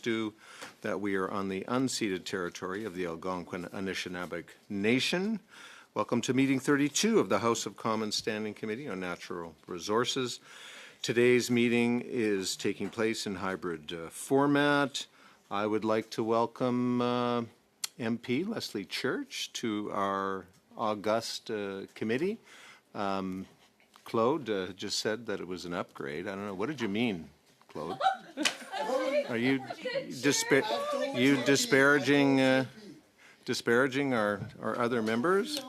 do that we are on the unceded territory of the Algonquin Anishinaabe Nation. Welcome to meeting 32 of the House of Commons Standing Committee on Natural Resources. Today's meeting is taking place in hybrid format. I would like to welcome MP Leslie Church to our august committee. Claude just said that it was an upgrade. I don't know. What did you mean, Claude? Are you disparaging our other members?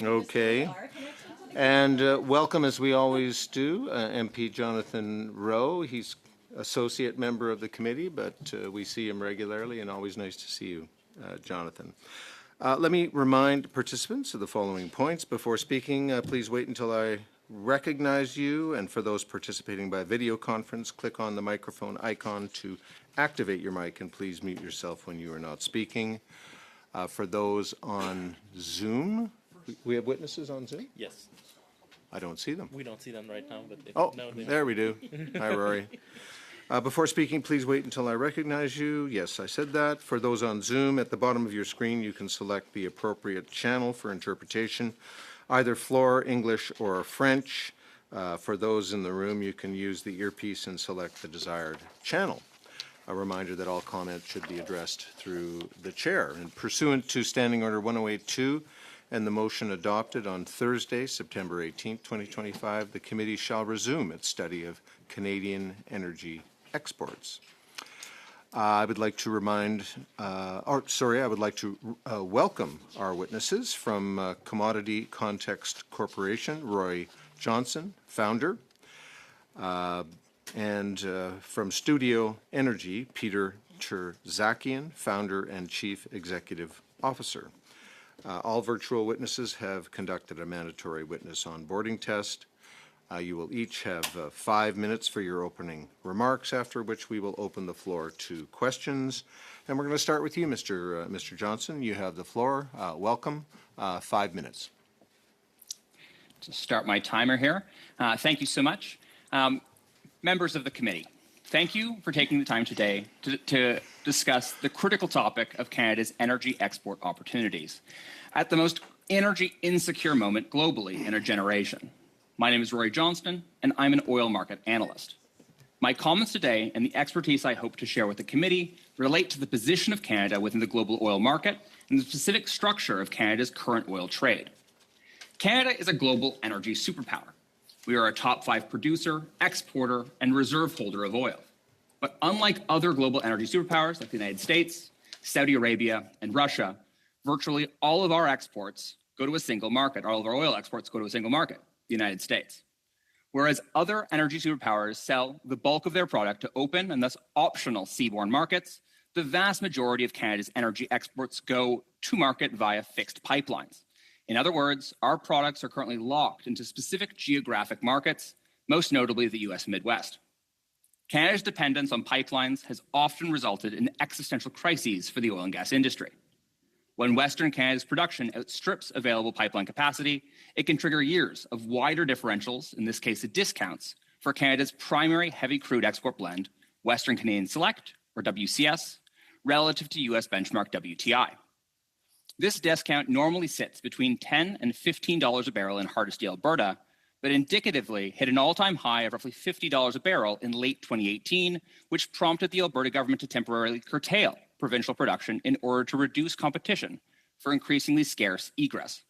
Okay. And welcome, as we always do, MP Jonathan Rowe. He's associate member of the committee, but we see him regularly, and always nice to see you, Jonathan. Let me remind participants of the following points. Before speaking, please wait until I recognize you, and for those participating by video conference, click on the microphone icon to activate your mic, and please mute yourself when you are not speaking. For those on Zoom, we have witnesses on Zoom? Yes. I don't see them. We don't see them right now, but there we do. Hi, Rory. Before speaking, please wait until I recognize you. Yes, I said that. For those on Zoom, at the bottom of your screen, you can select the appropriate channel for interpretation, either Floor, English, or French. For those in the room, you can use the earpiece and select the desired channel. A reminder that all comments should be addressed through the chair. And pursuant to Standing Order 1082 and the motion adopted on Thursday, September 18, 2025, the committee shall resume its study of Canadian energy exports. I would like to welcome our witnesses from Commodity Context Corporation, Roy Johnson, founder, and from Studio Energy, Peter Terzakian, founder and chief executive officer. All virtual witnesses have conducted a mandatory witness onboarding test. You will each have 5 minutes for your opening remarks, after which we will open the floor to questions. And we're going to start with you, Mr. Johnson. You have the floor. Welcome. 5 minutes. To start my timer here. Thank you so much. Members of the committee, thank you for taking the time today to discuss the critical topic of Canada's energy export opportunities at the most energy insecure moment globally in a generation. My name is Roy Johnston, and I'm an oil market analyst. My comments today and the expertise I hope to share with the committee relate to the position of Canada within the global oil market and the specific structure of Canada's current oil trade. Canada is a global energy superpower. We are a top 5 producer, exporter, and reserve holder of oil. But unlike other global energy superpowers like the United States, Saudi Arabia, and Russia, virtually all of our exports go to a single market. All of our oil exports go to a single market, the United States. Whereas other energy superpowers sell the bulk of their product to open and thus optional seaborne markets, the vast majority of Canada's energy exports go to market via fixed pipelines. In other words, our products are currently locked into specific geographic markets, most notably the US Midwest. Canada's dependence on pipelines has often resulted in existential crises for the oil and gas industry. When Western Canada's production outstrips available pipeline capacity, it can trigger years of wider differentials, in this case, the discounts, for Canada's primary heavy crude export blend, Western Canadian Select, or WCS, relative to US benchmark WTI. This discount normally sits between $10 and $15 a barrel in Hardisty, Alberta, but indicatively hit an all-time high of roughly $50 a barrel in late 2018, which prompted the Alberta government to temporarily curtail provincial production in order to reduce competition for increasingly scarce egress.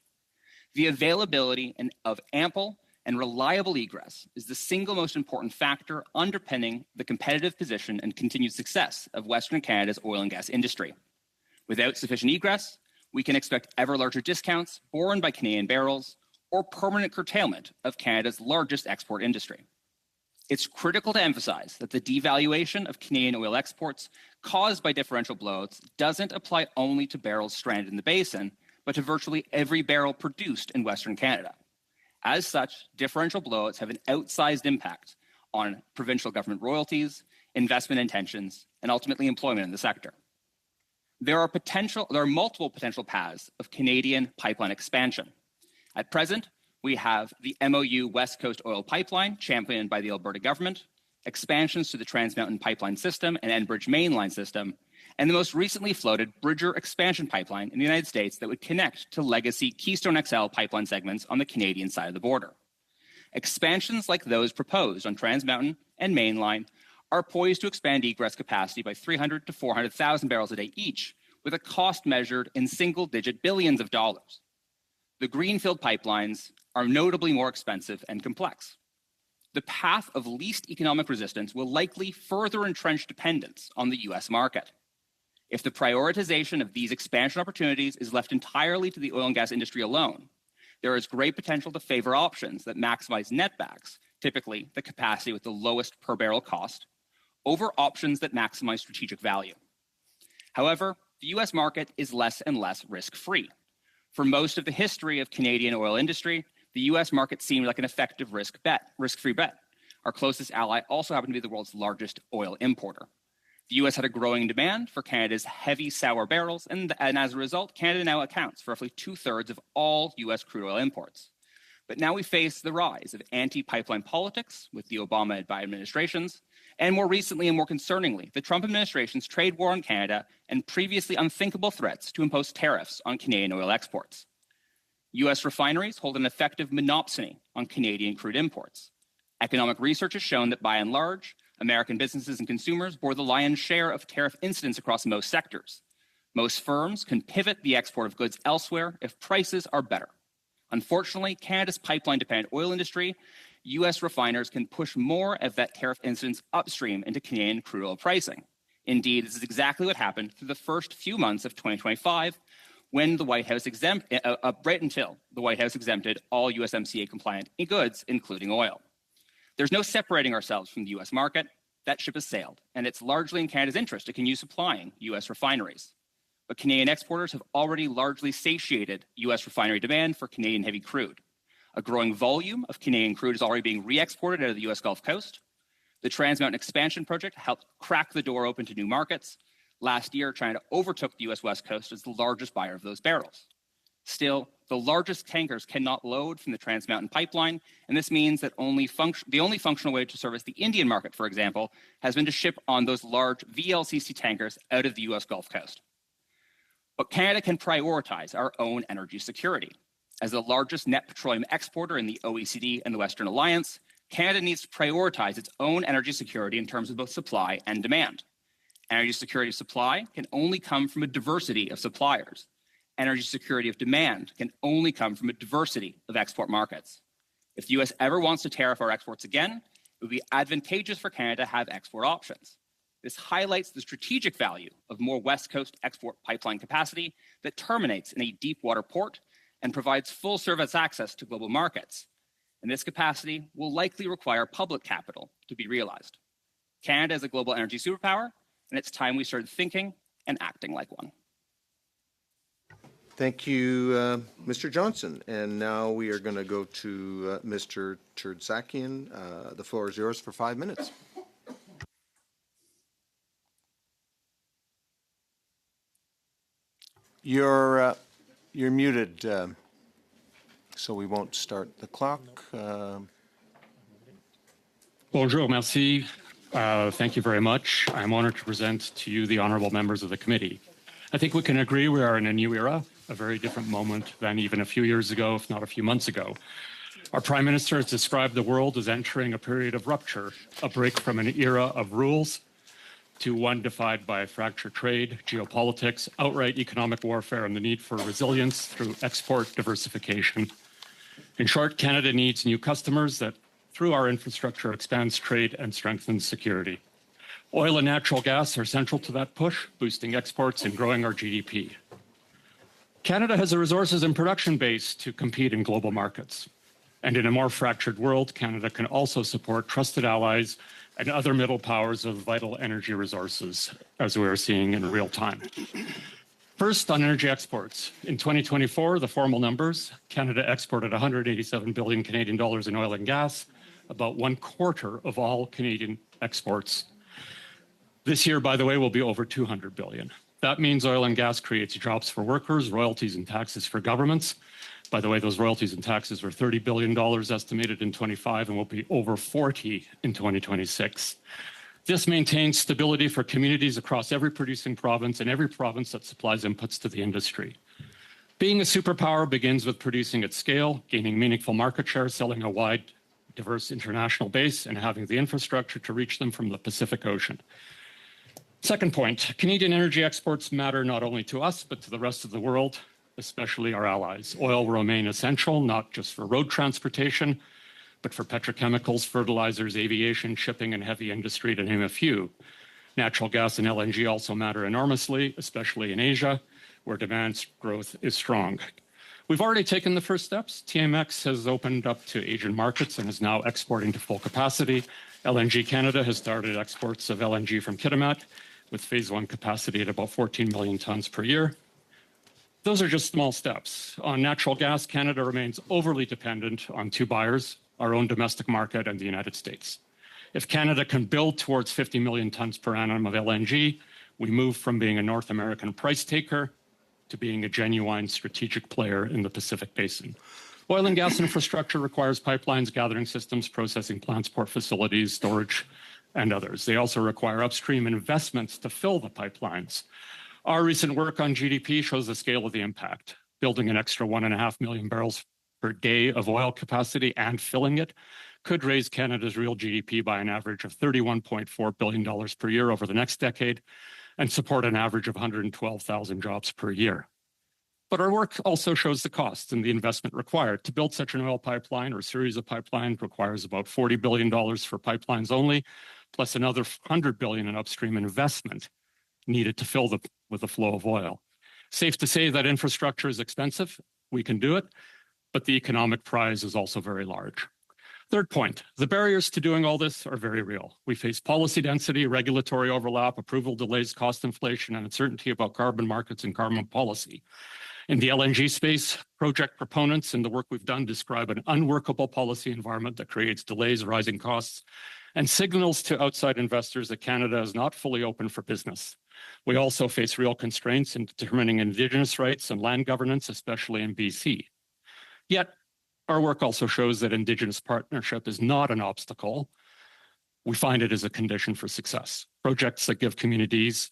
The availability of ample and reliable egress is the single most important factor underpinning the competitive position and continued success of Western Canada's oil and gas industry. Without sufficient egress, we can expect ever larger discounts borne by Canadian barrels or permanent curtailment of Canada's largest export industry. It's critical to emphasize that the devaluation of Canadian oil exports caused by differential blowouts doesn't apply only to barrels stranded in the basin, but to virtually every barrel produced in Western Canada. As such, differential blowouts have an outsized impact on provincial government royalties, investment intentions, and ultimately employment in the sector. There are multiple potential paths of Canadian pipeline expansion. At present, we have the MOU West Coast Oil Pipeline, championed by the Alberta government, expansions to the Trans Mountain Pipeline System and Enbridge Mainline System, and the most recently floated Bridger expansion pipeline in the United States that would connect to legacy Keystone XL pipeline segments on the Canadian side of the border. Expansions like those proposed on Trans Mountain and Mainline are poised to expand egress capacity by 300 to 400,000 barrels a day each, with a cost measured in single-digit billions of dollars. The greenfield pipelines are notably more expensive and complex. The path of least economic resistance will likely further entrench dependence on the U.S. market. If the prioritization of these expansion opportunities is left entirely to the oil and gas industry alone, there is great potential to favor options that maximize netbacks, typically the capacity with the lowest per barrel cost, over options that maximize strategic value. However, the U.S. market is less and less risk-free. For most of the history of Canadian oil industry, the U.S. market seemed like an effective risk-free bet. Our closest ally also happened to be the world's largest oil importer. The U.S. had a growing demand for Canada's heavy sour barrels, and as a result, Canada now accounts for roughly 2/3 of all U.S. crude oil imports. But now we face the rise of anti-pipeline politics with the Obama and Biden administrations, and more recently and more concerningly, the Trump administration's trade war on Canada and previously unthinkable threats to impose tariffs on Canadian oil exports. U.S. refineries hold an effective monopsony on Canadian crude imports. Economic research has shown that by and large, American businesses and consumers bore the lion's share of tariff incidents across most sectors. Most firms can pivot the export of goods elsewhere if prices are better. Unfortunately, Canada's pipeline-dependent oil industry, U.S. refiners can push more of that tariff incidence upstream into Canadian crude oil pricing. Indeed, this is exactly what happened through the first few months of 2025, when the White House right until the White House exempted all USMCA-compliant goods, including oil. There's no separating ourselves from the U.S. market. That ship has sailed, and it's largely in Canada's interest to continue supplying U.S. refineries. But Canadian exporters have already largely satiated U.S. refinery demand for Canadian heavy crude. A growing volume of Canadian crude is already being re-exported out of the U.S. Gulf Coast. The Trans Mountain Expansion Project helped crack the door open to new markets. Last year, China overtook the U.S. West Coast as the largest buyer of those barrels. Still, the largest tankers cannot load from the Trans Mountain pipeline, and this means that the only functional way to service the Indian market, for example, has been to ship on those large VLCC tankers out of the U.S. Gulf Coast. But Canada can prioritize our own energy security. As the largest net petroleum exporter in the OECD and the Western Alliance, Canada needs to prioritize its own energy security in terms of both supply and demand. Energy security of supply can only come from a diversity of suppliers. Energy security of demand can only come from a diversity of export markets. If the U.S. ever wants to tariff our exports again, it would be advantageous for Canada to have export options. This highlights the strategic value of more West Coast export pipeline capacity that terminates in a deep water port and provides full service access to global markets. And this capacity will likely require public capital to be realized. Canada is a global energy superpower, and it's time we started thinking and acting like one. Thank you, Mr. Johnson. And now we are going to go to Mr. Turdzakian. The floor is yours for 5 minutes. You're muted, so we won't start the clock. Bonjour, merci. Thank you very much. I'm honored to present to you the honorable members of the committee. I think we can agree we are in a new era, a very different moment than even a few years ago, if not a few months ago. Our Prime Minister has described the world as entering a period of rupture, a break from an era of rules to one defined by fractured trade, geopolitics, outright economic warfare, and the need for resilience through export diversification. In short, Canada needs new customers that, through our infrastructure, expands trade and strengthens security. Oil and natural gas are central to that push, boosting exports and growing our GDP. Canada has the resources and production base to compete in global markets. And in a more fractured world, Canada can also support trusted allies and other middle powers of vital energy resources, as we are seeing in real time. First, on energy exports. In 2024, the formal numbers, Canada exported 187 billion Canadian dollars in oil and gas, about 1/4 of all Canadian exports. This year, by the way, will be over 200 billion. That means oil and gas creates jobs for workers, royalties and taxes for governments. By the way, those royalties and taxes were $30 billion estimated in 25 and will be over 40 in 2026. This maintains stability for communities across every producing province and every province that supplies inputs to the industry. Being a superpower begins with producing at scale, gaining meaningful market share, selling a wide, diverse international base, and having the infrastructure to reach them from the Pacific Ocean. Second point, Canadian energy exports matter not only to us, but to the rest of the world, especially our allies. Oil will remain essential, not just for road transportation, but for petrochemicals, fertilizers, aviation, shipping, and heavy industry, to name a few. Natural gas and LNG also matter enormously, especially in Asia, where demand growth is strong. We've already taken the first steps. TMX has opened up to Asian markets and is now exporting to full capacity. LNG Canada has started exports of LNG from Kitimat, with phase one capacity at about 14 million tons per year. Those are just small steps. On natural gas, Canada remains overly dependent on two buyers, our own domestic market and the United States. If Canada can build towards 50 million tons per annum of LNG, we move from being a North American price taker to being a genuine strategic player in the Pacific Basin. Oil and gas infrastructure requires pipelines, gathering systems, processing plants, port facilities, storage, and others. They also require upstream investments to fill the pipelines. Our recent work on GDP shows the scale of the impact. Building an extra 1.5 million barrels per day of oil capacity and filling it could raise Canada's real GDP by an average of $31.4 billion per year over the next decade and support an average of 112,000 jobs per year. But our work also shows the costs and the investment required. To build such an oil pipeline or series of pipelines requires about $40 billion for pipelines only, plus another $100 billion in upstream investment needed to fill with the flow of oil. Safe to say that infrastructure is expensive. We can do it, but the economic prize is also very large. Third point, the barriers to doing all this are very real. We face policy density, regulatory overlap, approval delays, cost inflation, and uncertainty about carbon markets and carbon policy. In the LNG space, project proponents and the work we've done describe an unworkable policy environment that creates delays, rising costs, and signals to outside investors that Canada is not fully open for business. We also face real constraints in determining Indigenous rights and land governance, especially in BC. Yet, our work also shows that Indigenous partnership is not an obstacle. We find it as a condition for success. Projects that give communities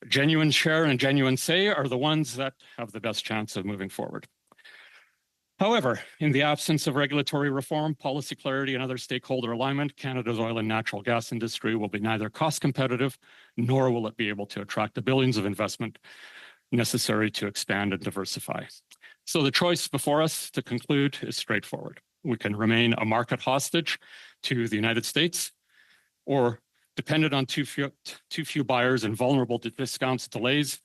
a genuine share and genuine say are the ones that have the best chance of moving forward. However, in the absence of regulatory reform, policy clarity, and other stakeholder alignment, Canada's oil and natural gas industry will be neither cost competitive, nor will it be able to attract the billions of investment necessary to expand and diversify. So the choice before us, to conclude, is straightforward. We can remain a market hostage to the United States, or dependent on too few buyers and vulnerable to discounts, delays,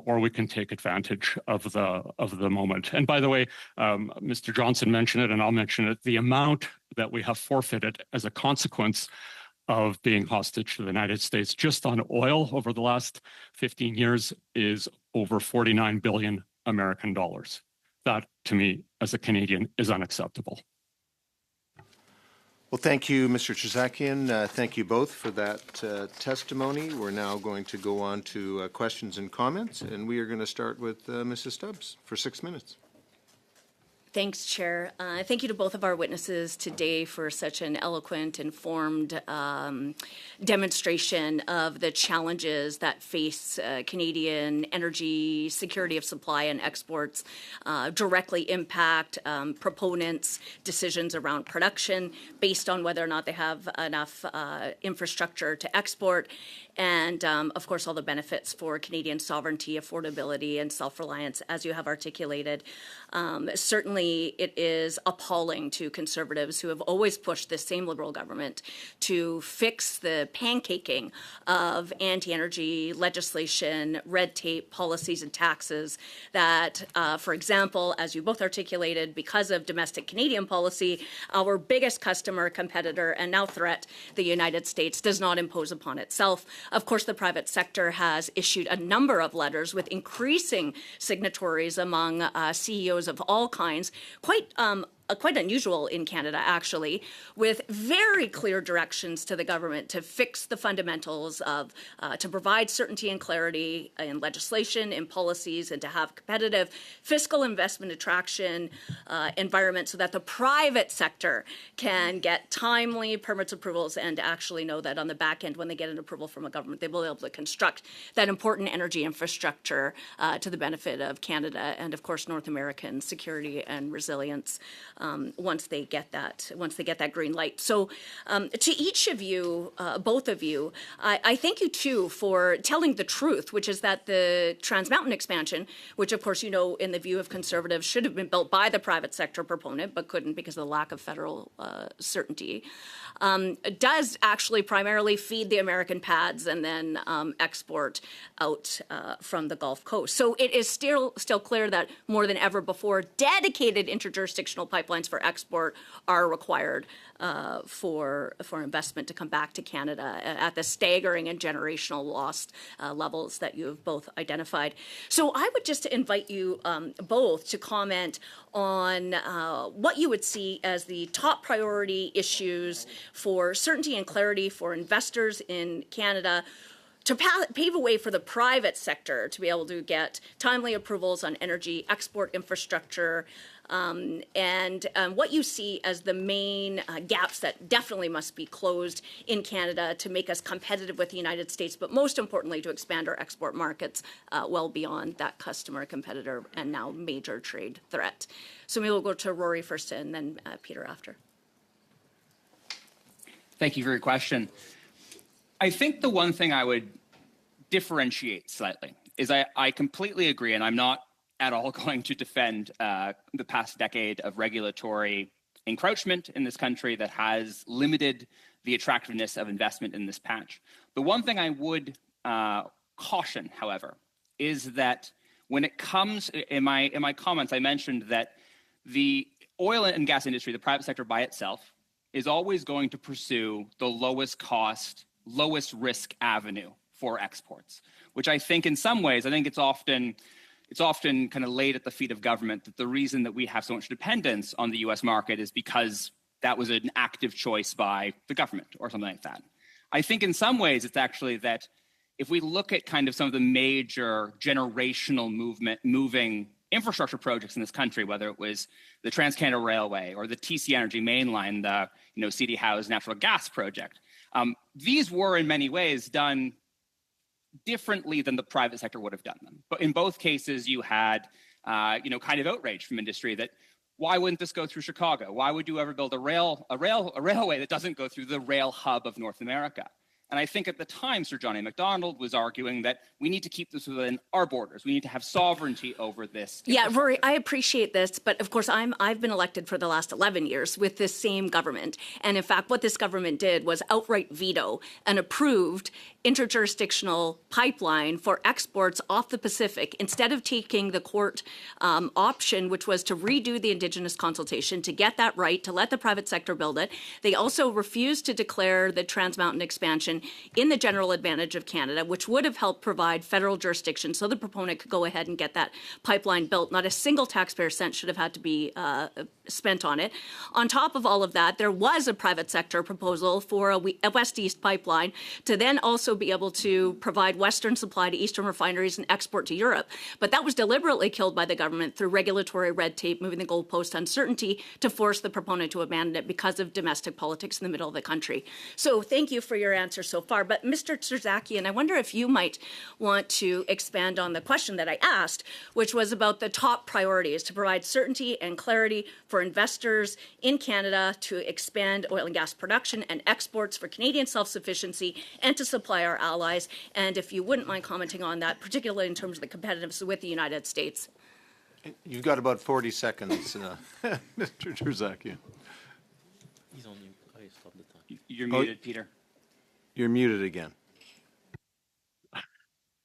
or we can take advantage of the moment. And by the way, Mr. Johnson mentioned it, and I'll mention it, the amount that we have forfeited as a consequence of being hostage to the United States just on oil over the last 15 years is over 49 billion American dollars. That, to me, as a Canadian, is unacceptable. Well, thank you, Mr. Chisakian. Thank you both for that testimony. We're now going to go on to questions and comments, and we are going to start with Mrs. Stubbs for 6 minutes. Thanks, Chair. Thank you to both of our witnesses today for such an eloquent, informed demonstration of the challenges that face Canadian energy security of supply and exports, directly impact proponents' decisions around production based on whether or not they have enough infrastructure to export, and of course all the benefits for Canadian sovereignty, affordability, and self-reliance, as you have articulated. Certainly it is appalling to Conservatives who have always pushed this same Liberal government to fix the pancaking of anti-energy legislation, red tape, policies, and taxes that, for example, as you both articulated, because of domestic Canadian policy, our biggest customer, competitor, and now threat, the United States, does not impose upon itself. Of course, the private sector has issued a number of letters with increasing signatories among CEOs of all kinds, quite quite unusual in Canada, actually, with very clear directions to the government to fix the fundamentals of, to provide certainty and clarity in legislation, in policies, and to have competitive fiscal investment attraction environment so that the private sector can get timely permits approvals and actually know that on the back end, when they get an approval from a government, they will be able to construct that important energy infrastructure to the benefit of Canada and, of course, North American security and resilience once they get that green light. So to each of you, both of you, I thank you too for telling the truth, which is that the Trans Mountain expansion, which of course you know in the view of Conservatives should have been built by the private sector proponent but couldn't because of the lack of federal certainty, does actually primarily feed the American pads and then export out from the Gulf Coast. So it is still clear that more than ever before, dedicated interjurisdictional pipelines for export are required for investment to come back to Canada at the staggering and generational lost levels that you have both identified. So I would just invite you both to comment on what you would see as the top priority issues for certainty and clarity for investors in Canada to pave a way for the private sector to be able to get timely approvals on energy export infrastructure, and what you see as the main gaps that definitely must be closed in Canada to make us competitive with the United States, but most importantly to expand our export markets well beyond that customer, competitor, and now major trade threat. So maybe we'll go to Rory first and then Peter after. Thank you for your question. I think the one thing I would differentiate slightly is I completely agree, and I'm not at all going to defend the past decade of regulatory encroachment in this country that has limited the attractiveness of investment in this patch. The one thing I would caution, however, is that when it comes, in my comments, I mentioned that the oil and gas industry, the private sector by itself, is always going to pursue the lowest cost, lowest risk avenue for exports, which I think in some ways, I think it's often kind of laid at the feet of government that the reason that we have so much dependence on the US market is because that was an active choice by the government or something like that. I think in some ways it's actually that if we look at kind of some of the major generational moving infrastructure projects in this country, whether it was the Trans-Canada Railway or the TC Energy Mainline, the CD Howe's natural gas project, these were in many ways done differently than the private sector would have done them. But in both cases, you had, kind of outrage from industry that why wouldn't this go through Chicago? Why would you ever build a railway that doesn't go through the rail hub of North America? And I think at the time, Sir John A. Macdonald was arguing that we need to keep this within our borders. We need to have sovereignty over this. Yeah, Rory, I appreciate this, but of course I've been elected for the last 11 years with this same government. And in fact, what this government did was outright veto an approved interjurisdictional pipeline for exports off the Pacific instead of taking the court option, which was to redo the Indigenous consultation to get that right, to let the private sector build it. They also refused to declare the Trans Mountain expansion in the general advantage of Canada, which would have helped provide federal jurisdiction so the proponent could go ahead and get that pipeline built. Not a single taxpayer cent should have had to be spent on it. On top of all of that, there was a private sector proposal for a west-east pipeline to then also be able to provide Western supply to Eastern refineries and export to Europe. But that was deliberately killed by the government through regulatory red tape, moving the goalpost uncertainty to force the proponent to abandon it because of domestic politics in the middle of the country. So thank you for your answer so far. But Mr. Terzakian, I wonder if you might want to expand on the question that I asked, which was about the top priorities to provide certainty and clarity for investors in Canada to expand oil and gas production and exports for Canadian self-sufficiency and to supply our allies. And if you wouldn't mind commenting on that, particularly in terms of the competitiveness with the United States. You've got about 40 seconds, Mr. Terzakian. He's on mute. I stopped the time. You're muted, Peter. You're muted again.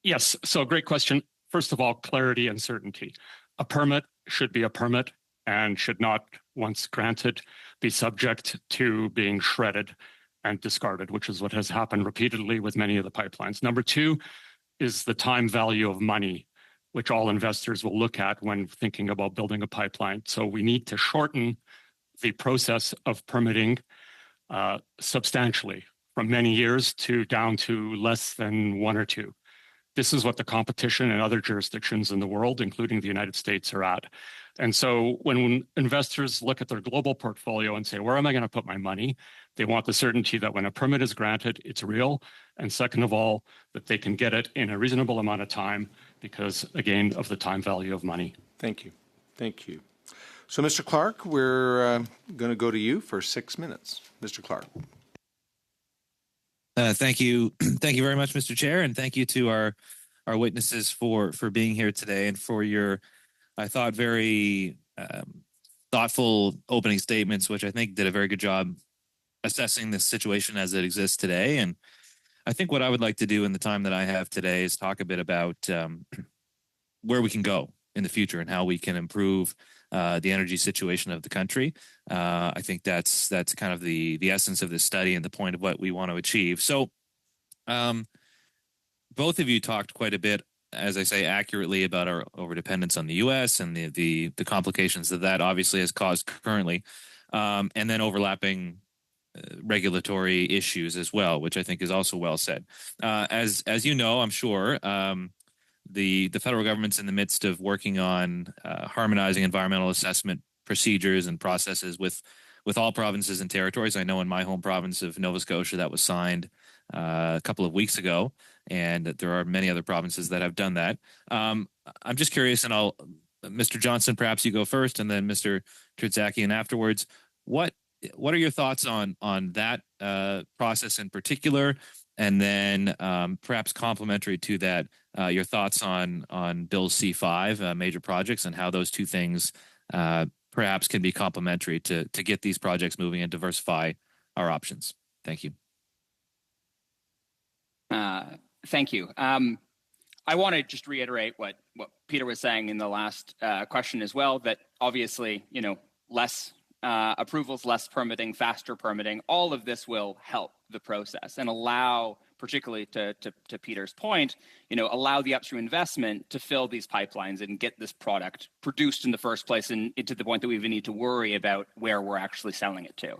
Yes, so great question. First of all, clarity and certainty. A permit should be a permit and should not, once granted, be subject to being shredded and discarded, which is what has happened repeatedly with many of the pipelines. Number two is the time value of money, which all investors will look at when thinking about building a pipeline. So we need to shorten the process of permitting substantially from many years to down to less than 1 or 2. This is what the competition in other jurisdictions in the world, including the United States, are at. And so when investors look at their global portfolio and say, where am I going to put my money? They want the certainty that when a permit is granted, it's real. And second of all, that they can get it in a reasonable amount of time because, again, of the time value of money. Thank you. Thank you. So, Mr. Clark, we're going to go to you for 6 minutes. Mr. Clark. Thank you. Thank you very much, Mr. Chair, and thank you to our witnesses for being here today and for your, I thought, very thoughtful opening statements, which I think did a very good job assessing the situation as it exists today. And I think what I would like to do in the time that I have today is talk a bit about where we can go in the future and how we can improve the energy situation of the country. I think that's kind of the essence of this study and the point of what we want to achieve. So both of you talked quite a bit, as I say, accurately about our overdependence on the U.S. and the complications that obviously has caused currently, and then overlapping regulatory issues as well, which I think is also well said. As you know, I'm sure, the federal government's in the midst of working on harmonizing environmental assessment procedures and processes with all provinces and territories. I know in my home province of Nova Scotia that was signed a couple of weeks ago, and that there are many other provinces that have done that. I'm just curious, and Mr. Johnson, perhaps you go first, and then Mr. Trzakian afterwards. What are your thoughts on that process in particular? And then perhaps complementary to that, your thoughts on Bill C-5, major projects, and how those two things perhaps can be complementary to get these projects moving and diversify our options. Thank you. Thank you. I want to just reiterate what Peter was saying in the last question as well, that obviously, less approvals, less permitting, faster permitting, all of this will help the process and allow, particularly to Peter's point, allow the upstream investment to fill these pipelines and get this product produced in the first place and to the point that we even need to worry about where we're actually selling it to.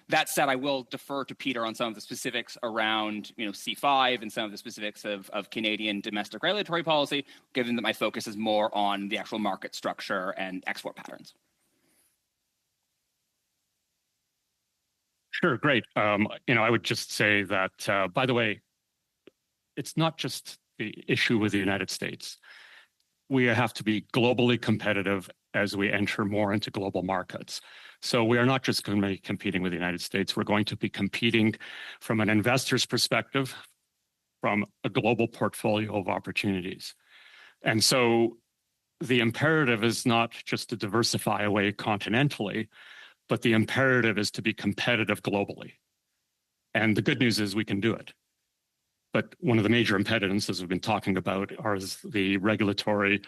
That said, I will defer to Peter on some of the specifics around C5 and some of the specifics of Canadian domestic regulatory policy, given that my focus is more on the actual market structure and export patterns. Sure, great. I would just say that, by the way, it's not just the issue with the United States. We have to be globally competitive as we enter more into global markets. So we are not just going to be competing with the United States. We're going to be competing from an investor's perspective, from a global portfolio of opportunities. And so the imperative is not just to diversify away continentally, but the imperative is to be competitive globally. And the good news is we can do it. But one of the major impediments, as we've been talking about, is the regulatory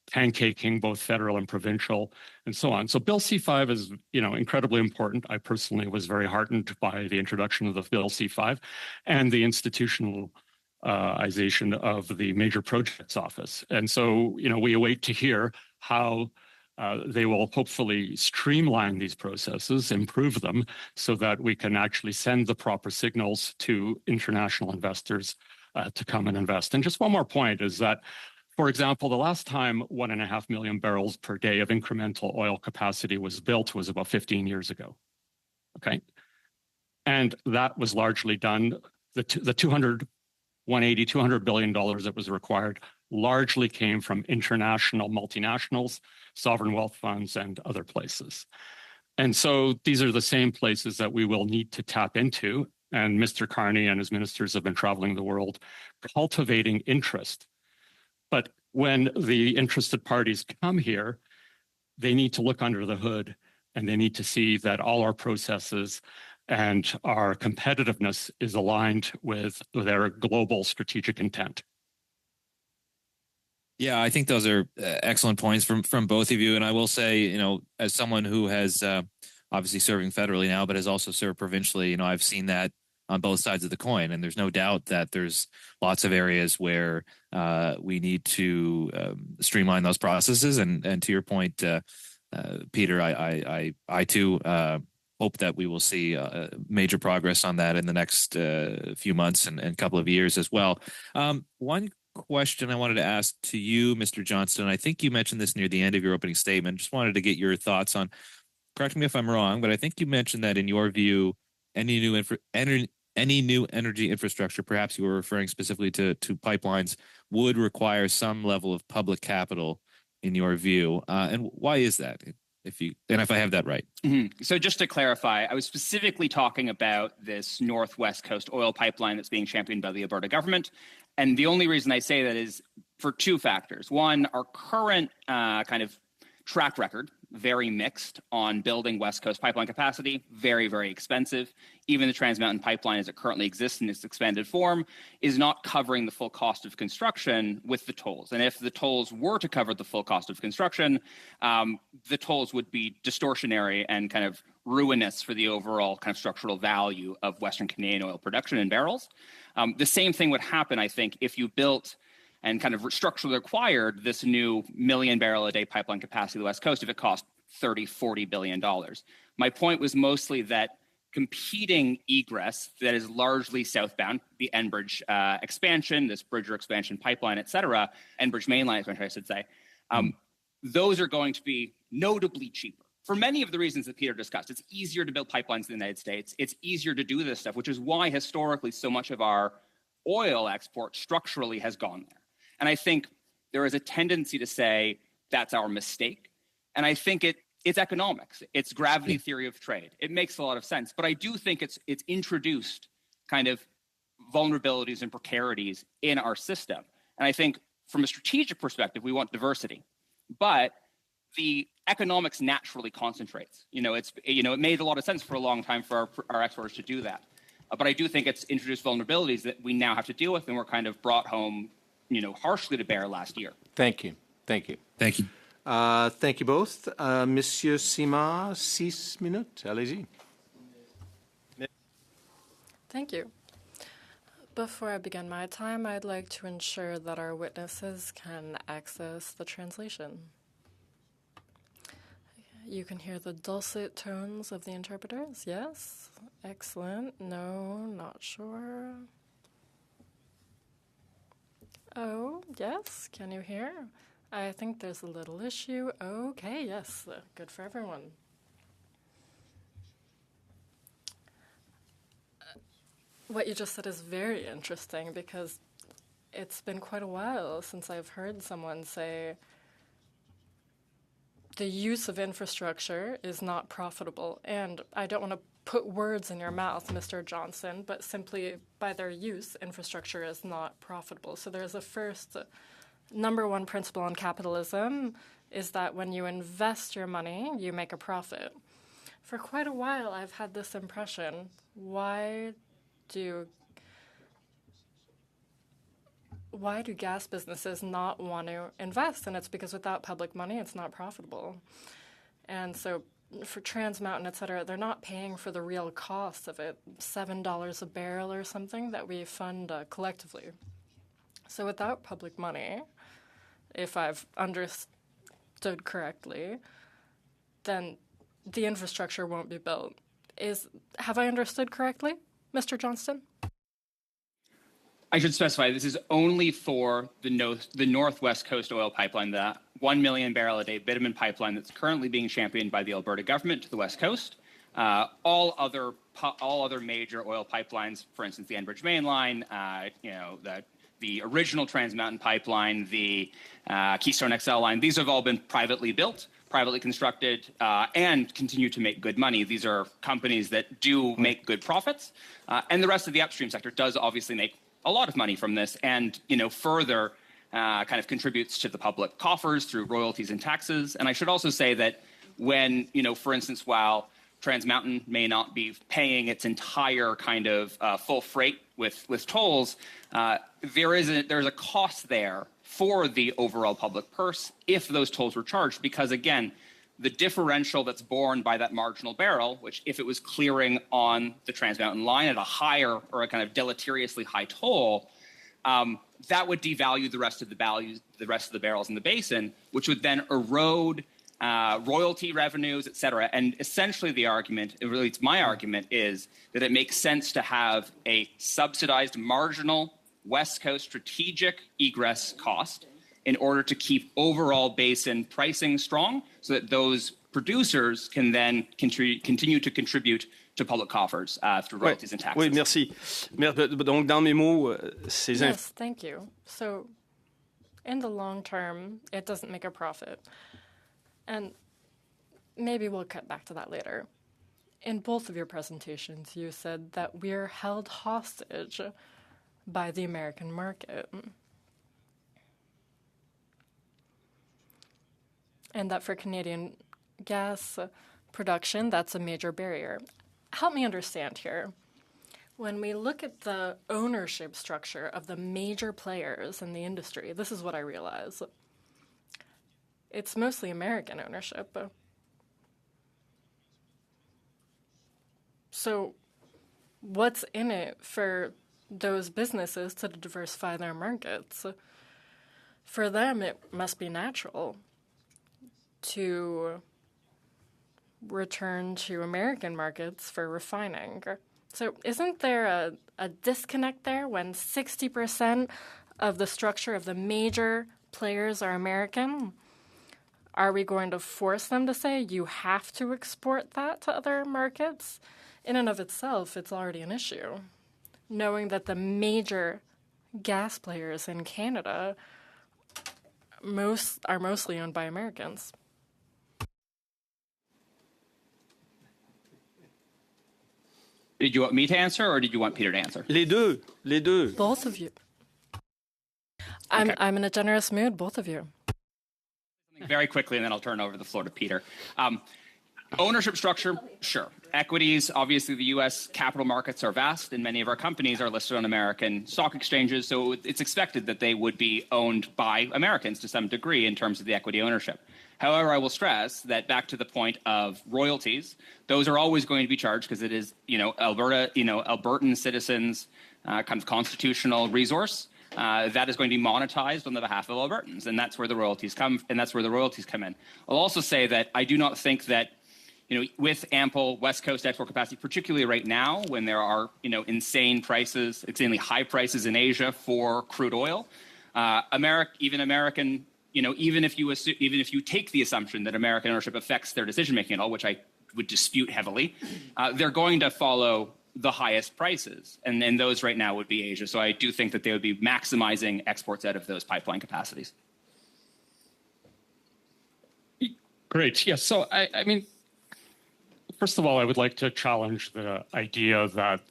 pancaking, both federal and provincial, and so on. So Bill C-5 is, incredibly important. I personally was very heartened by the introduction of the Bill C-5 and the institutionalization of the Major Projects Office. And so, we await to hear how they will hopefully streamline these processes, improve them, so that we can actually send the proper signals to international investors to come and invest. And just one more point is that, for example, the last time 1.5 million barrels per day of incremental oil capacity was built was about 15 years ago. Okay. And that was largely done, the $200 billion that was required largely came from international multinationals, sovereign wealth funds, and other places. And so these are the same places that we will need to tap into. And Mr. Carney and his ministers have been traveling the world cultivating interest. But when the interested parties come here, they need to look under the hood and they need to see that all our processes and our competitiveness is aligned with their global strategic intent. Yeah, I think those are excellent points from both of you. And I will say, as someone who has obviously serving federally now, but has also served provincially, I've seen that on both sides of the coin. And there's no doubt that there's lots of areas where we need to streamline those processes. And to your point, Peter, I too hope that we will see major progress on that in the next few months and couple of years as well. One question I wanted to ask to you, Mr. Johnston, I think you mentioned this near the end of your opening statement. Just wanted to get your thoughts on, correct me if I'm wrong, but I think you mentioned that in your view, any new energy infrastructure, perhaps you were referring specifically to pipelines, would require some level of public capital in your view. And why is that? If I have that right. Mm-hmm. So just to clarify, I was specifically talking about this Northwest Coast oil pipeline that's being championed by the Alberta government. And the only reason I say that is for two factors. One, our current kind of track record, very mixed on building West Coast pipeline capacity, very, very expensive. Even the Trans Mountain Pipeline as it currently exists in its expanded form is not covering the full cost of construction with the tolls. And if the tolls were to cover the full cost of construction, the tolls would be distortionary and kind of ruinous for the overall kind of structural value of Western Canadian oil production in barrels. The same thing would happen, I think, if you built and kind of structurally required this new million barrel a day pipeline capacity to the West Coast if it cost $30–40 billion. My point was mostly that competing egress that is largely southbound, the Enbridge expansion, this Bridger expansion pipeline, et cetera, Enbridge mainline expansion, I should say, those are going to be notably cheaper. For many of the reasons that Peter discussed, it's easier to build pipelines in the United States. It's easier to do this stuff, which is why historically so much of our oil export structurally has gone there. And I think there is a tendency to say that's our mistake. And I think it's economics. It's gravity theory of trade. It makes a lot of sense. But I do think it's introduced kind of vulnerabilities and precarities in our system. And I think from a strategic perspective, we want diversity. But the economics naturally concentrates. It made a lot of sense for a long time for our exporters to do that. But I do think it's introduced vulnerabilities that we now have to deal with and were kind of brought home harshly to bear last year. Thank you. Thank you. Thank you. Thank you both. Monsieur Simard, 6 minutes. Allez-y. Thank you. Before I begin my time, I'd like to ensure that our witnesses can access the translation. You can hear the dulcet tones of the interpreters, yes? Excellent. No, not sure. Oh, yes, can you hear? I think there's a little issue. Okay, yes, good for everyone. What you just said is very interesting because it's been quite a while since I've heard someone say the use of infrastructure is not profitable. And I don't want to put words in your mouth, Mr. Johnson, but simply by their use, infrastructure is not profitable. So there's a first, number one principle on capitalism is that when you invest your money, you make a profit. For quite a while, I've had this impression, why do gas businesses not want to invest? And it's because without public money, it's not profitable. And so for Trans Mountain, et cetera, they're not paying for the real cost of it, $7 a barrel or something that we fund collectively. So without public money, if I've understood correctly, then the infrastructure won't be built. Have I understood correctly, Mr. Johnston? I should specify this is only for the Northwest Coast oil pipeline, the 1 million barrel a day bitumen pipeline that's currently being championed by the Alberta government to the West Coast. All other major oil pipelines, for instance, the Enbridge mainline, the original Trans Mountain pipeline, the Keystone XL line, these have all been privately built, privately constructed, and continue to make good money. These are companies that do make good profits, and the rest of the upstream sector does obviously make a lot of money from this, and further kind of contributes to the public coffers through royalties and taxes. And I should also say that when for instance, while Trans Mountain may not be paying its entire kind of full freight with tolls, there's a cost there for the overall public purse if those tolls were charged, because again, the differential that's borne by that marginal barrel, which if it was clearing on the Trans Mountain line at a higher or a kind of deleteriously high toll, that would devalue the rest of the barrels in the basin, which would then erode royalty revenues, et cetera. And essentially the argument, really it's my argument, is that it makes sense to have a subsidized marginal West Coast strategic egress cost in order to keep overall basin pricing strong so that those producers can then continue to contribute to public coffers through royalties and taxes. Oui, merci. Donc, dans mes mots, ces Yes, thank you. So, in the long term, it doesn't make a profit. And maybe we'll cut back to that later. In both of your presentations, you said that we're held hostage by the American market. And that for Canadian gas production, that's a major barrier. Help me understand here. When we look at the ownership structure of the major players in the industry, this is what I realize. It's mostly American ownership. So what's in it for those businesses to diversify their markets? For them, it must be natural to return to American markets for refining. So isn't there a disconnect there when 60% of the structure of the major players are American? Are we going to force them to say you have to export that to other markets? In and of itself, it's already an issue. Knowing that the major gas players in Canada are mostly owned by Americans. Did you want me to answer or did you want Peter to answer? Les deux. Both of you. I'm in a generous mood, both of you. Very quickly, and then I'll turn over the floor to Peter. Ownership structure, sure. Equities, obviously the U.S. capital markets are vast, and many of our companies are listed on American stock exchanges, so it's expected that they would be owned by Americans to some degree in terms of the equity ownership. However, I will stress that back to the point of royalties, those are always going to be charged because it is, Alberta, Albertan citizens' kind of constitutional resource. That is going to be monetized on the behalf of Albertans, and that's where the royalties come. And that's where the royalties come in. I'll also say that I do not think that, with ample West Coast export capacity, particularly right now when there are, insanely high prices in Asia for crude oil, even if you take the assumption that American ownership affects their decision making at all, which I would dispute heavily, they're going to follow the highest prices, and those right now would be Asia. So I do think that they would be maximizing exports out of those pipeline capacities. Great. Yes. So, I mean, first of all, I would like to challenge the idea that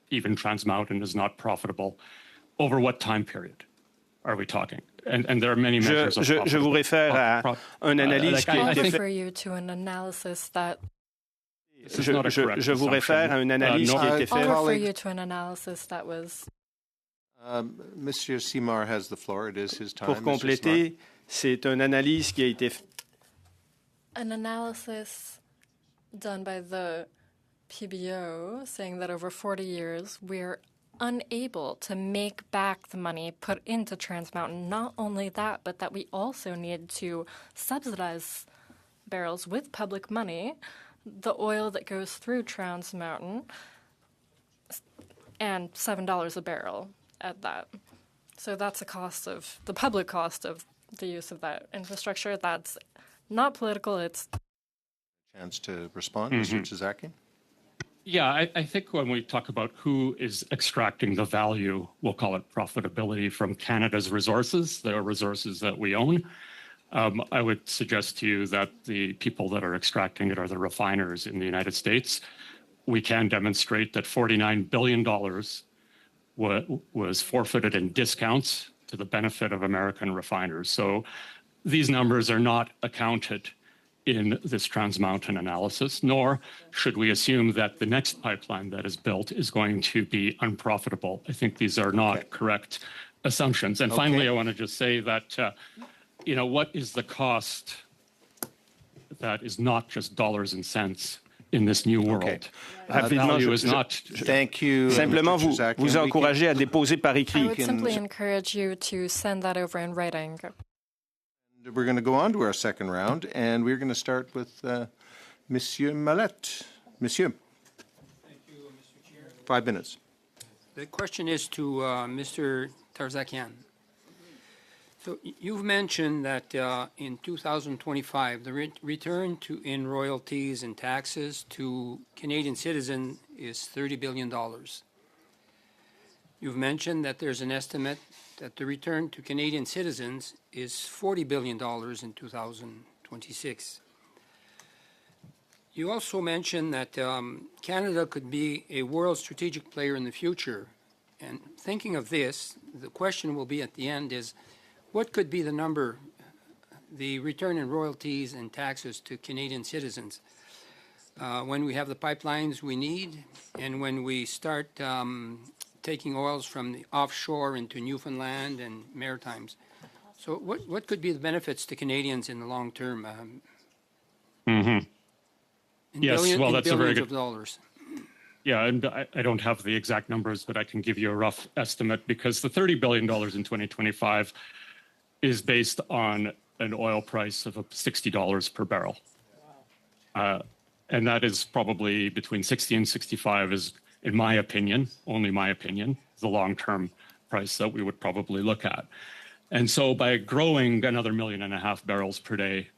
even Trans Mountain is not profitable. Over what time period are we talking? And there are many measures of Je vous réfère à une analyse qui a été faite. refer you to an analysis that Je vous réfère à une analyse qui a été faite. I'll refer you to an analysis that was. Monsieur Simard has the floor. It is his time. Pour compléter, c'est une analyse qui a été faite. An analysis done by the PBO saying that over 40 years, we're unable to make back the money put into Trans Mountain. Not only that, but that we also need to subsidize barrels with public money, the oil that goes through Trans Mountain, and $7 a barrel at that. So that's the public cost of the use of that infrastructure. That's not political, it's... Chance to respond, Mr. Tizaki? Yeah, I think when we talk about who is extracting the value, we'll call it profitability from Canada's resources, the resources that we own, I would suggest to you that the people that are extracting it are the refiners in the United States. We can demonstrate that $49 billion was forfeited in discounts to the benefit of American refiners. So these numbers are not accounted in this Trans Mountain analysis, nor should we assume that the next pipeline that is built is going to be unprofitable. I think these are not correct assumptions. And finally, I want to just say that, what is the cost that is not just dollars and cents in this new world? Rapidement, Thank you. Simplement, vous encourager à déposer par I écrit. would simply encourage you to send that over in writing. We're going to go on to our second round, and we're going to start with Monsieur Mallette. Monsieur. Thank you, Mr. Chair. 5 minutes. The question is to Mr. Tarzakian. So you've mentioned that in 2025, the return in royalties and taxes to Canadian citizens is $30 billion. You've mentioned that there's an estimate that the return to Canadian citizens is $40 billion in 2026. You also mentioned that Canada could be a world strategic player in the future. And thinking of this, the question will be at the end is, what could be the number, the return in royalties and taxes to Canadian citizens when we have the pipelines we need and when we start taking oils from the offshore into Newfoundland and Maritimes? So what could be the benefits to Canadians in the long term? Yes, well, that's a very good. Of dollars. Yeah, and I don't have the exact numbers, but I can give you a rough estimate because the $30 billion in 2025 is based on an oil price of $60 per barrel. And that is probably between 60 and 65 is, in my opinion, only my opinion, the long-term price that we would probably look at. And so by growing another 1.5 million barrels per day,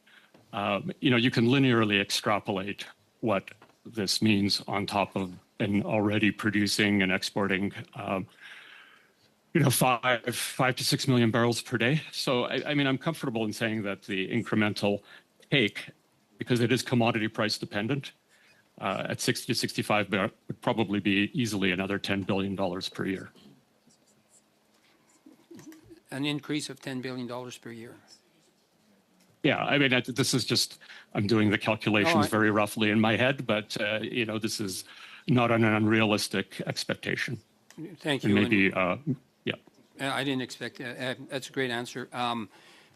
you can linearly extrapolate what this means on top of an already producing and exporting 5 to 6 million barrels per day. So, I mean, I'm comfortable in saying that the incremental take, because it is commodity price dependent, at 60 to 65 would probably be easily another $10 billion per year. An increase of $10 billion per year. Yeah, I mean, this is just, I'm doing the calculations very roughly in my head, but, this is not an unrealistic expectation. Thank you. And maybe, I didn't expect that. That's a great answer.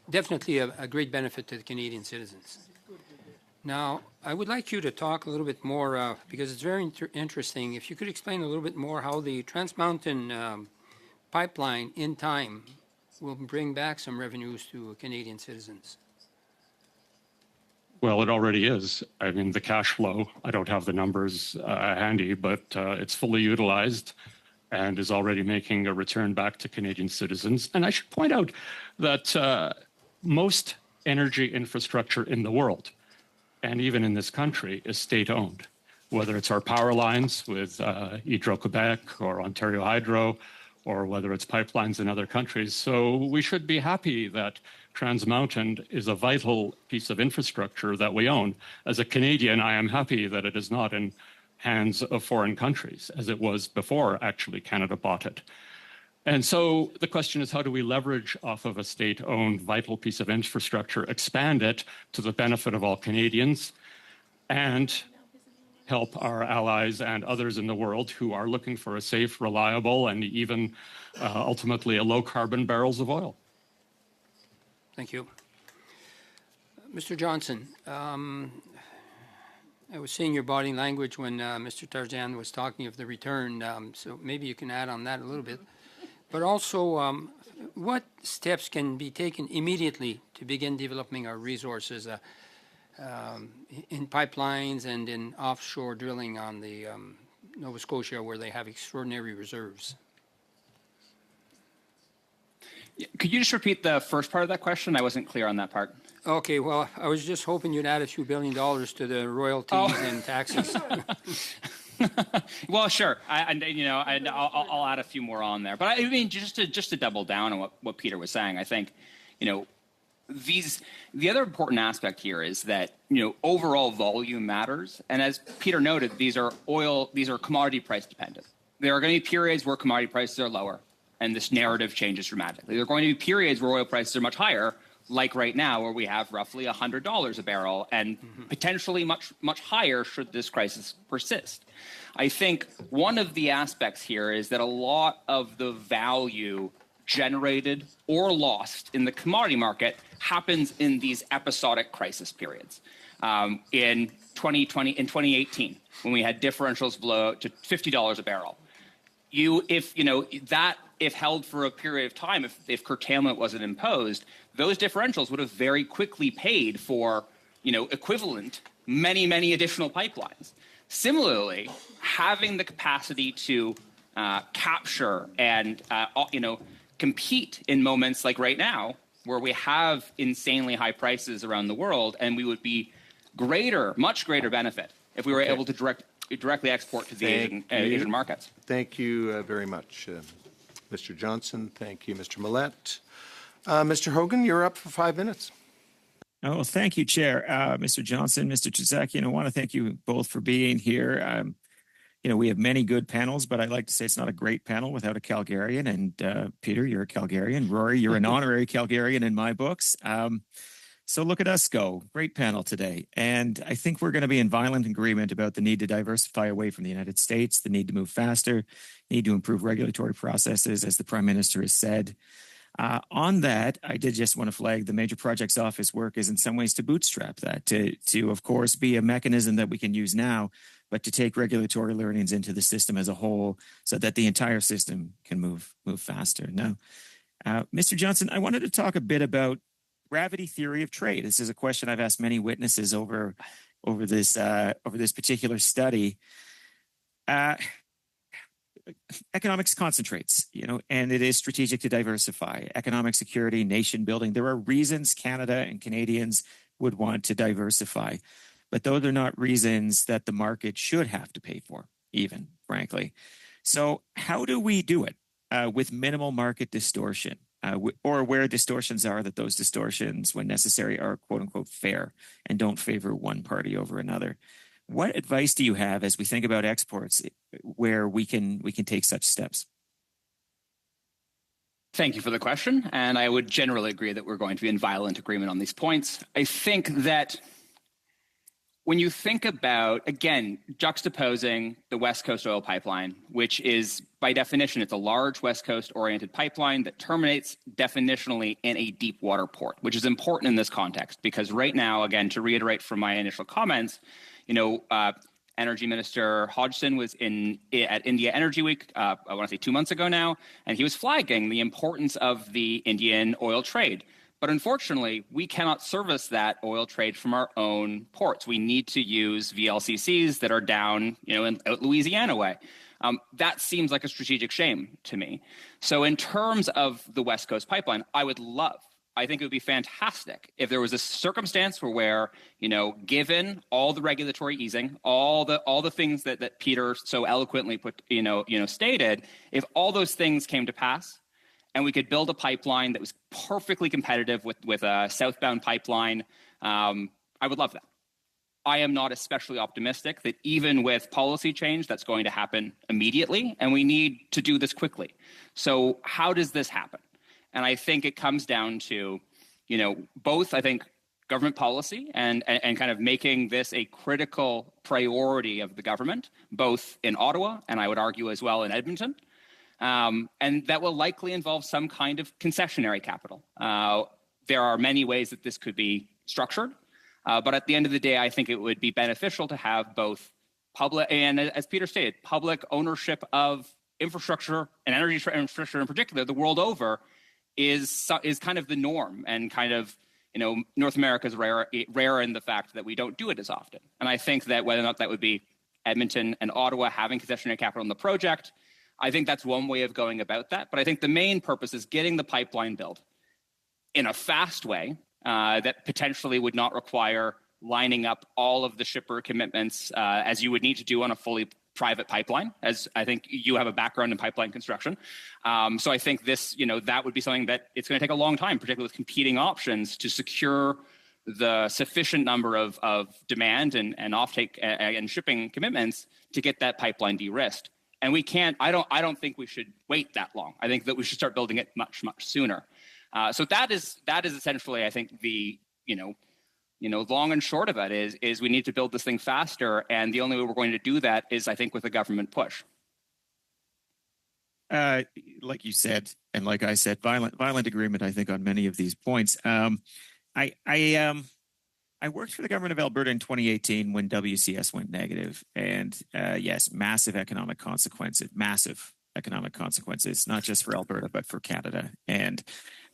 Definitely a great benefit to the Canadian citizens. Now, I would like you to talk a little bit more, because it's very interesting. If you could explain a little bit more how the Trans Mountain pipeline in time will bring back some revenues to Canadian citizens. Well, it already is. I mean, the cash flow, I don't have the numbers handy, but it's fully utilized and is already making a return back to Canadian citizens. And I should point out that most energy infrastructure in the world, and even in this country, is state-owned, whether it's our power lines with Hydro-Quebec or Ontario Hydro, or whether it's pipelines in other countries. So we should be happy that Trans Mountain is a vital piece of infrastructure that we own. As a Canadian, I am happy that it is not in hands of foreign countries, as it was before actually Canada bought it. And so the question is, how do we leverage off of a state-owned vital piece of infrastructure, expand it to the benefit of all Canadians, and help our allies and others in the world who are looking for a safe, reliable, and even ultimately a low-carbon barrels of oil. Thank you. Mr. Johnson, I was seeing your body language when Mr. Tarzan was talking of the return, so maybe you can add on that a little bit. But also, what steps can be taken immediately to begin developing our resources in pipelines and in offshore drilling on the Nova Scotia, where they have extraordinary reserves? Could you just repeat the first part of that question? I wasn't clear on that part. Okay, well, I was just hoping you'd add a few $1 billion to the royalties and taxes. Well, sure. I'll add a few more on there. But I mean, just to double down on what Peter was saying, I think, the other important aspect here is that, overall volume matters. And as Peter noted, these are commodity price dependent. There are going to be periods where commodity prices are lower and this narrative changes dramatically. There are going to be periods where oil prices are much higher, like right now, where we have roughly $100 a barrel and potentially much, much higher should this crisis persist. I think one of the aspects here is that a lot of the value generated or lost in the commodity market happens in these episodic crisis periods. In 2018, when we had differentials below to $50 a barrel, if that if held for a period of time, if curtailment wasn't imposed, those differentials would have very quickly paid for, equivalent many additional pipelines. Similarly, having the capacity to capture and, compete in moments like right now, where we have insanely high prices around the world, and we would be much greater benefit if we were able to directly export to the Asian markets. Thank you very much, Mr. Johnson. Thank you, Mr. Millett. Mr. Hogan, you're up for 5 minutes. Oh, thank you, Chair. Mr. Johnson, Mr. Chizakian, I want to thank you both for being here. We have many good panels, but I like to say it's not a great panel without a Calgarian. And Peter, you're a Calgarian. Rory, you're an honorary Calgarian in my books. So look at us go. Great panel today. And I think we're going to be in violent agreement about the need to diversify away from the United States, the need to move faster, need to improve regulatory processes, as the Prime Minister has said. On that, I did just want to flag the Major Projects Office work is in some ways to bootstrap that, to of course, be a mechanism that we can use now, but to take regulatory learnings into the system as a whole so that the entire system can move faster. Now, Mr. Johnson, I wanted to talk a bit about gravity theory of trade. This is a question I've asked many witnesses over this particular study. Economics concentrates, and it is strategic to diversify. Economic security, nation building. There are reasons Canada and Canadians would want to diversify, but those are not reasons that the market should have to pay for, even, frankly. So how do we do it with minimal market distortion? Or where distortions are, that those distortions, when necessary, are quote unquote fair and don't favor one party over another. What advice do you have as we think about exports where we can take such steps? Thank you for the question, and I would generally agree that we're going to be in violent agreement on these points. I think that when you think about, again, juxtaposing the West Coast oil pipeline, which is, by definition, it's a large West Coast-oriented pipeline that terminates definitionally in a deep water port, which is important in this context, because right now, again, to reiterate from my initial comments, Energy Minister Hodgson was at India Energy Week, I want to say 2 months ago now, and he was flagging the importance of the Indian oil trade. But unfortunately, we cannot service that oil trade from our own ports. We need to use VLCCs that are down, in Louisiana way. That seems like a strategic shame to me. So in terms of the West Coast pipeline, I think it would be fantastic if there was a circumstance where given all the regulatory easing, all the things that Peter so eloquently stated, if all those things came to pass, and we could build a pipeline that was perfectly competitive with a southbound pipeline, I would love that. I am not especially optimistic that even with policy change, that's going to happen immediately, and we need to do this quickly. So how does this happen? And I think it comes down to, both, I think, government policy and kind of making this a critical priority of the government, both in Ottawa and I would argue as well in Edmonton. And that will likely involve some kind of concessionary capital. There are many ways that this could be structured, but at the end of the day, I think it would be beneficial to have both public and, as Peter stated, public ownership of infrastructure and energy infrastructure in particular, the world over, is kind of the norm, and kind of North America is rare in the fact that we don't do it as often. And I think that whether or not that would be Edmonton and Ottawa having concessionary capital in the project, I think that's one way of going about that. But I think the main purpose is getting the pipeline built in a fast way that potentially would not require lining up all of the shipper commitments as you would need to do on a fully private pipeline, as I think you have a background in pipeline construction. So I think this, that would be something that it's going to take a long time, particularly with competing options, to secure the sufficient number of demand and offtake and shipping commitments to get that pipeline de-risked. And we can't, I don't think we should wait that long. I think that we should start building it much, much sooner. So that is essentially, I think, the, long and short of it is we need to build this thing faster. And the only way we're going to do that is, I think, with a government push. Like you said, and like I said, violent agreement, I think, on many of these points. I worked for the government of Alberta in 2018 when WCS went negative. And yes, massive economic consequences, massive economic consequences, not just for Alberta, but for Canada. And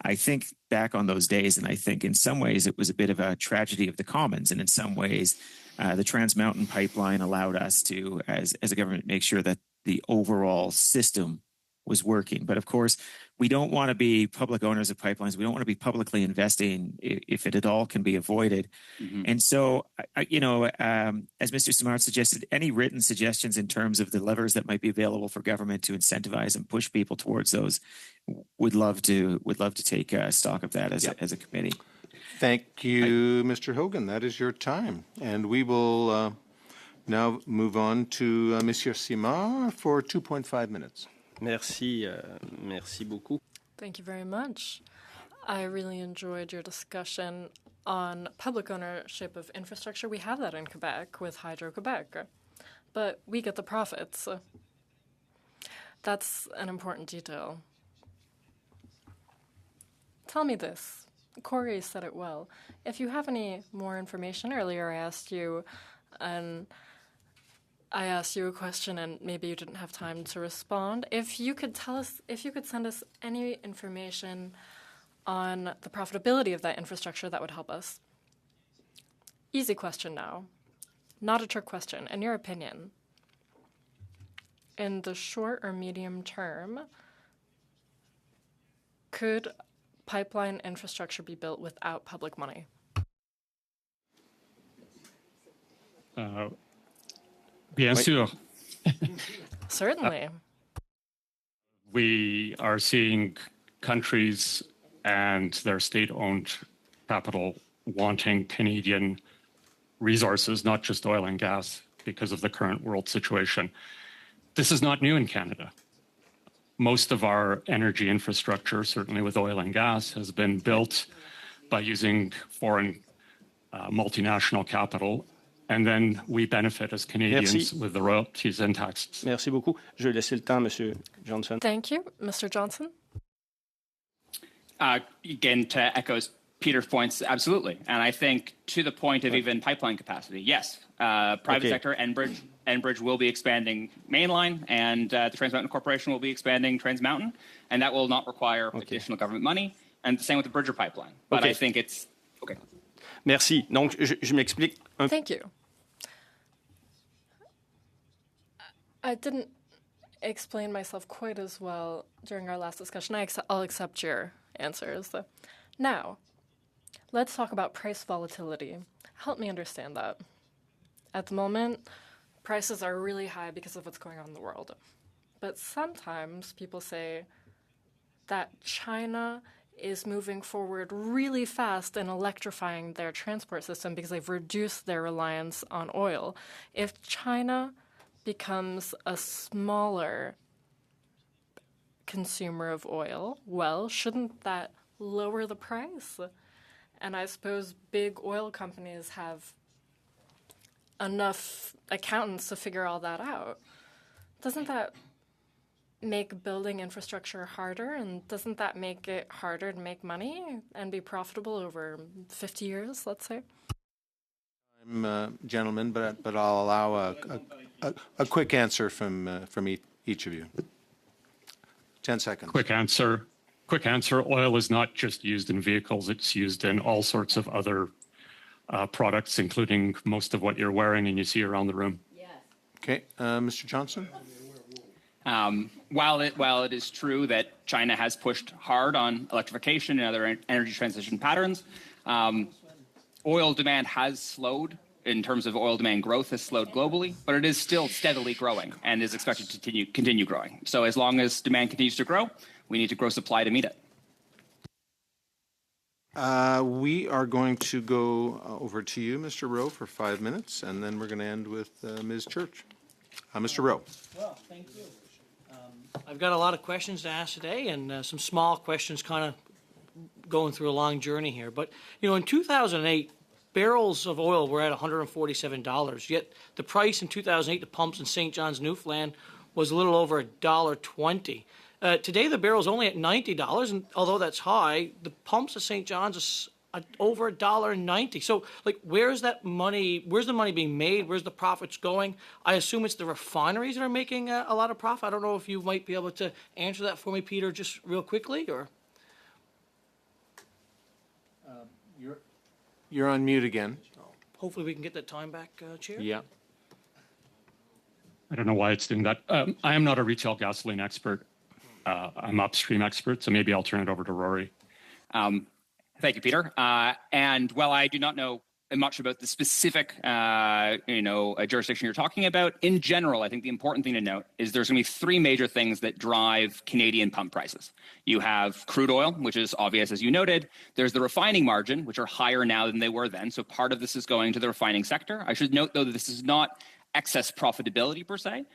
I think back on those days, and I think in some ways it was a bit of a tragedy of the commons. And in some ways, the Trans Mountain pipeline allowed us to, as a government, make sure that the overall system was working. But of course, we don't want to be public owners of pipelines. We don't want to be publicly investing if it at all can be avoided. Mm-hmm. And so, as Mr. Simard suggested, any written suggestions in terms of the levers that might be available for government to incentivize and push people towards those, would love to take stock of that as a committee. Thank you, Mr. Hogan. That is your time. And we will now move on to Monsieur Simard for 2.5 minutes. Merci beaucoup. Thank you very much. I really enjoyed your discussion on public ownership of infrastructure. We have that in Quebec with Hydro-Quebec, but we get the profits. That's an important detail. Tell me this. Corey said it well. If you have any more information, earlier I asked you a question and maybe you didn't have time to respond. If you could send us any information on the profitability of that infrastructure, that would help us. Easy question now. Not a trick question. In your opinion, in the short or medium term, could pipeline infrastructure be built without public money? Bien sûr. Certainly. We are seeing countries and their state-owned capital wanting Canadian resources, not just oil and gas, because of the current world situation. This is not new in Canada. Most of our energy infrastructure, certainly with oil and gas, has been built by using foreign multinational capital. And then we benefit as Canadians with the royalties and taxes. Merci beaucoup. Je vais laisser le temps, Monsieur Johnson. Thank you, Mr. Johnson. Again, to echo Peter's points, absolutely. And I think to the point of even pipeline capacity, yes, private sector, Enbridge will be expanding Mainline, and the Trans Mountain Corporation will be expanding Trans Mountain, and that will not require additional government money. And the same with the Bridger pipeline. But I think it's okay. Merci. Donc, je m'explique. Thank you. I didn't explain myself quite as well during our last discussion. I'll accept your answers. Now, let's talk about price volatility. Help me understand that. At the moment, prices are really high because of what's going on in the world. But sometimes people say that China is moving forward really fast in electrifying their transport system because they've reduced their reliance on oil. If China becomes a smaller consumer of oil, well, shouldn't that lower the price? And I suppose big oil companies have enough accountants to figure all that out. Doesn't that make building infrastructure harder? And doesn't that make it harder to make money and be profitable over 50 years, let's say? Gentlemen, but I'll allow a quick answer from each of you. 10 seconds. Quick answer. Oil is not just used in vehicles. It's used in all sorts of other products, including most of what you're wearing and you see around the room. Yes. Okay. Mr. Johnson? While it is true that China has pushed hard on electrification and other energy transition patterns, oil demand has slowed. In terms of oil demand growth has slowed globally, but it is still steadily growing and is expected to continue growing. So as long as demand continues to grow, we need to grow supply to meet it. We are going to go over to you, Mr. Rowe, for 5 minutes, and then we're going to end with Ms. Church. Mr. Rowe. Well, thank you. I've got a lot of questions to ask today, and some small questions kind of going through a long journey here. But, in 2008, barrels of oil were at $147, yet the price in 2008, the pumps in St. John's, Newfoundland, was a little over $1.20. Today, the barrel's only at $90, and although that's high, the pumps at St. John's over $1.90. So, like, where's the money being made? Where's the profits going? I assume it's the refineries that are making a lot of profit. I don't know if you might be able to answer that for me, Peter, just real quickly, or? You're on mute again. Hopefully we can get that time back, Chair. Yeah. I don't know why it's doing that. I am not a retail gasoline expert. I'm upstream expert, so maybe I'll turn it over to Rory. Thank you, Peter. And while I do not know much about the specific, jurisdiction you're talking about, in general, I think the important thing to note is there's going to be three major things that drive Canadian pump prices. You have crude oil, which is obvious, as you noted. There's the refining margin, which are higher now than they were then. So part of this is going to the refining sector. I should note, though, that this is not excess profitability per se.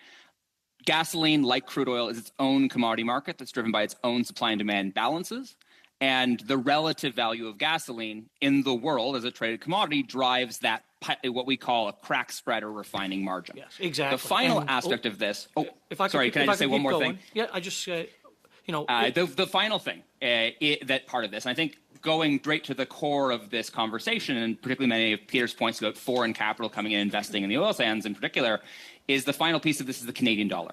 Gasoline, like crude oil, is its own commodity market that's driven by its own supply and demand balances. And the relative value of gasoline in the world as a traded commodity drives that, what we call a crack spread or refining margin. Yes, exactly. The final aspect of this. Can I just say one more thing? Yeah, I just, the final thing, that part of this, and I think going straight to the core of this conversation, and particularly many of Peter's points about foreign capital coming in and investing in the oil sands in particular, is the final piece of this is the Canadian dollar.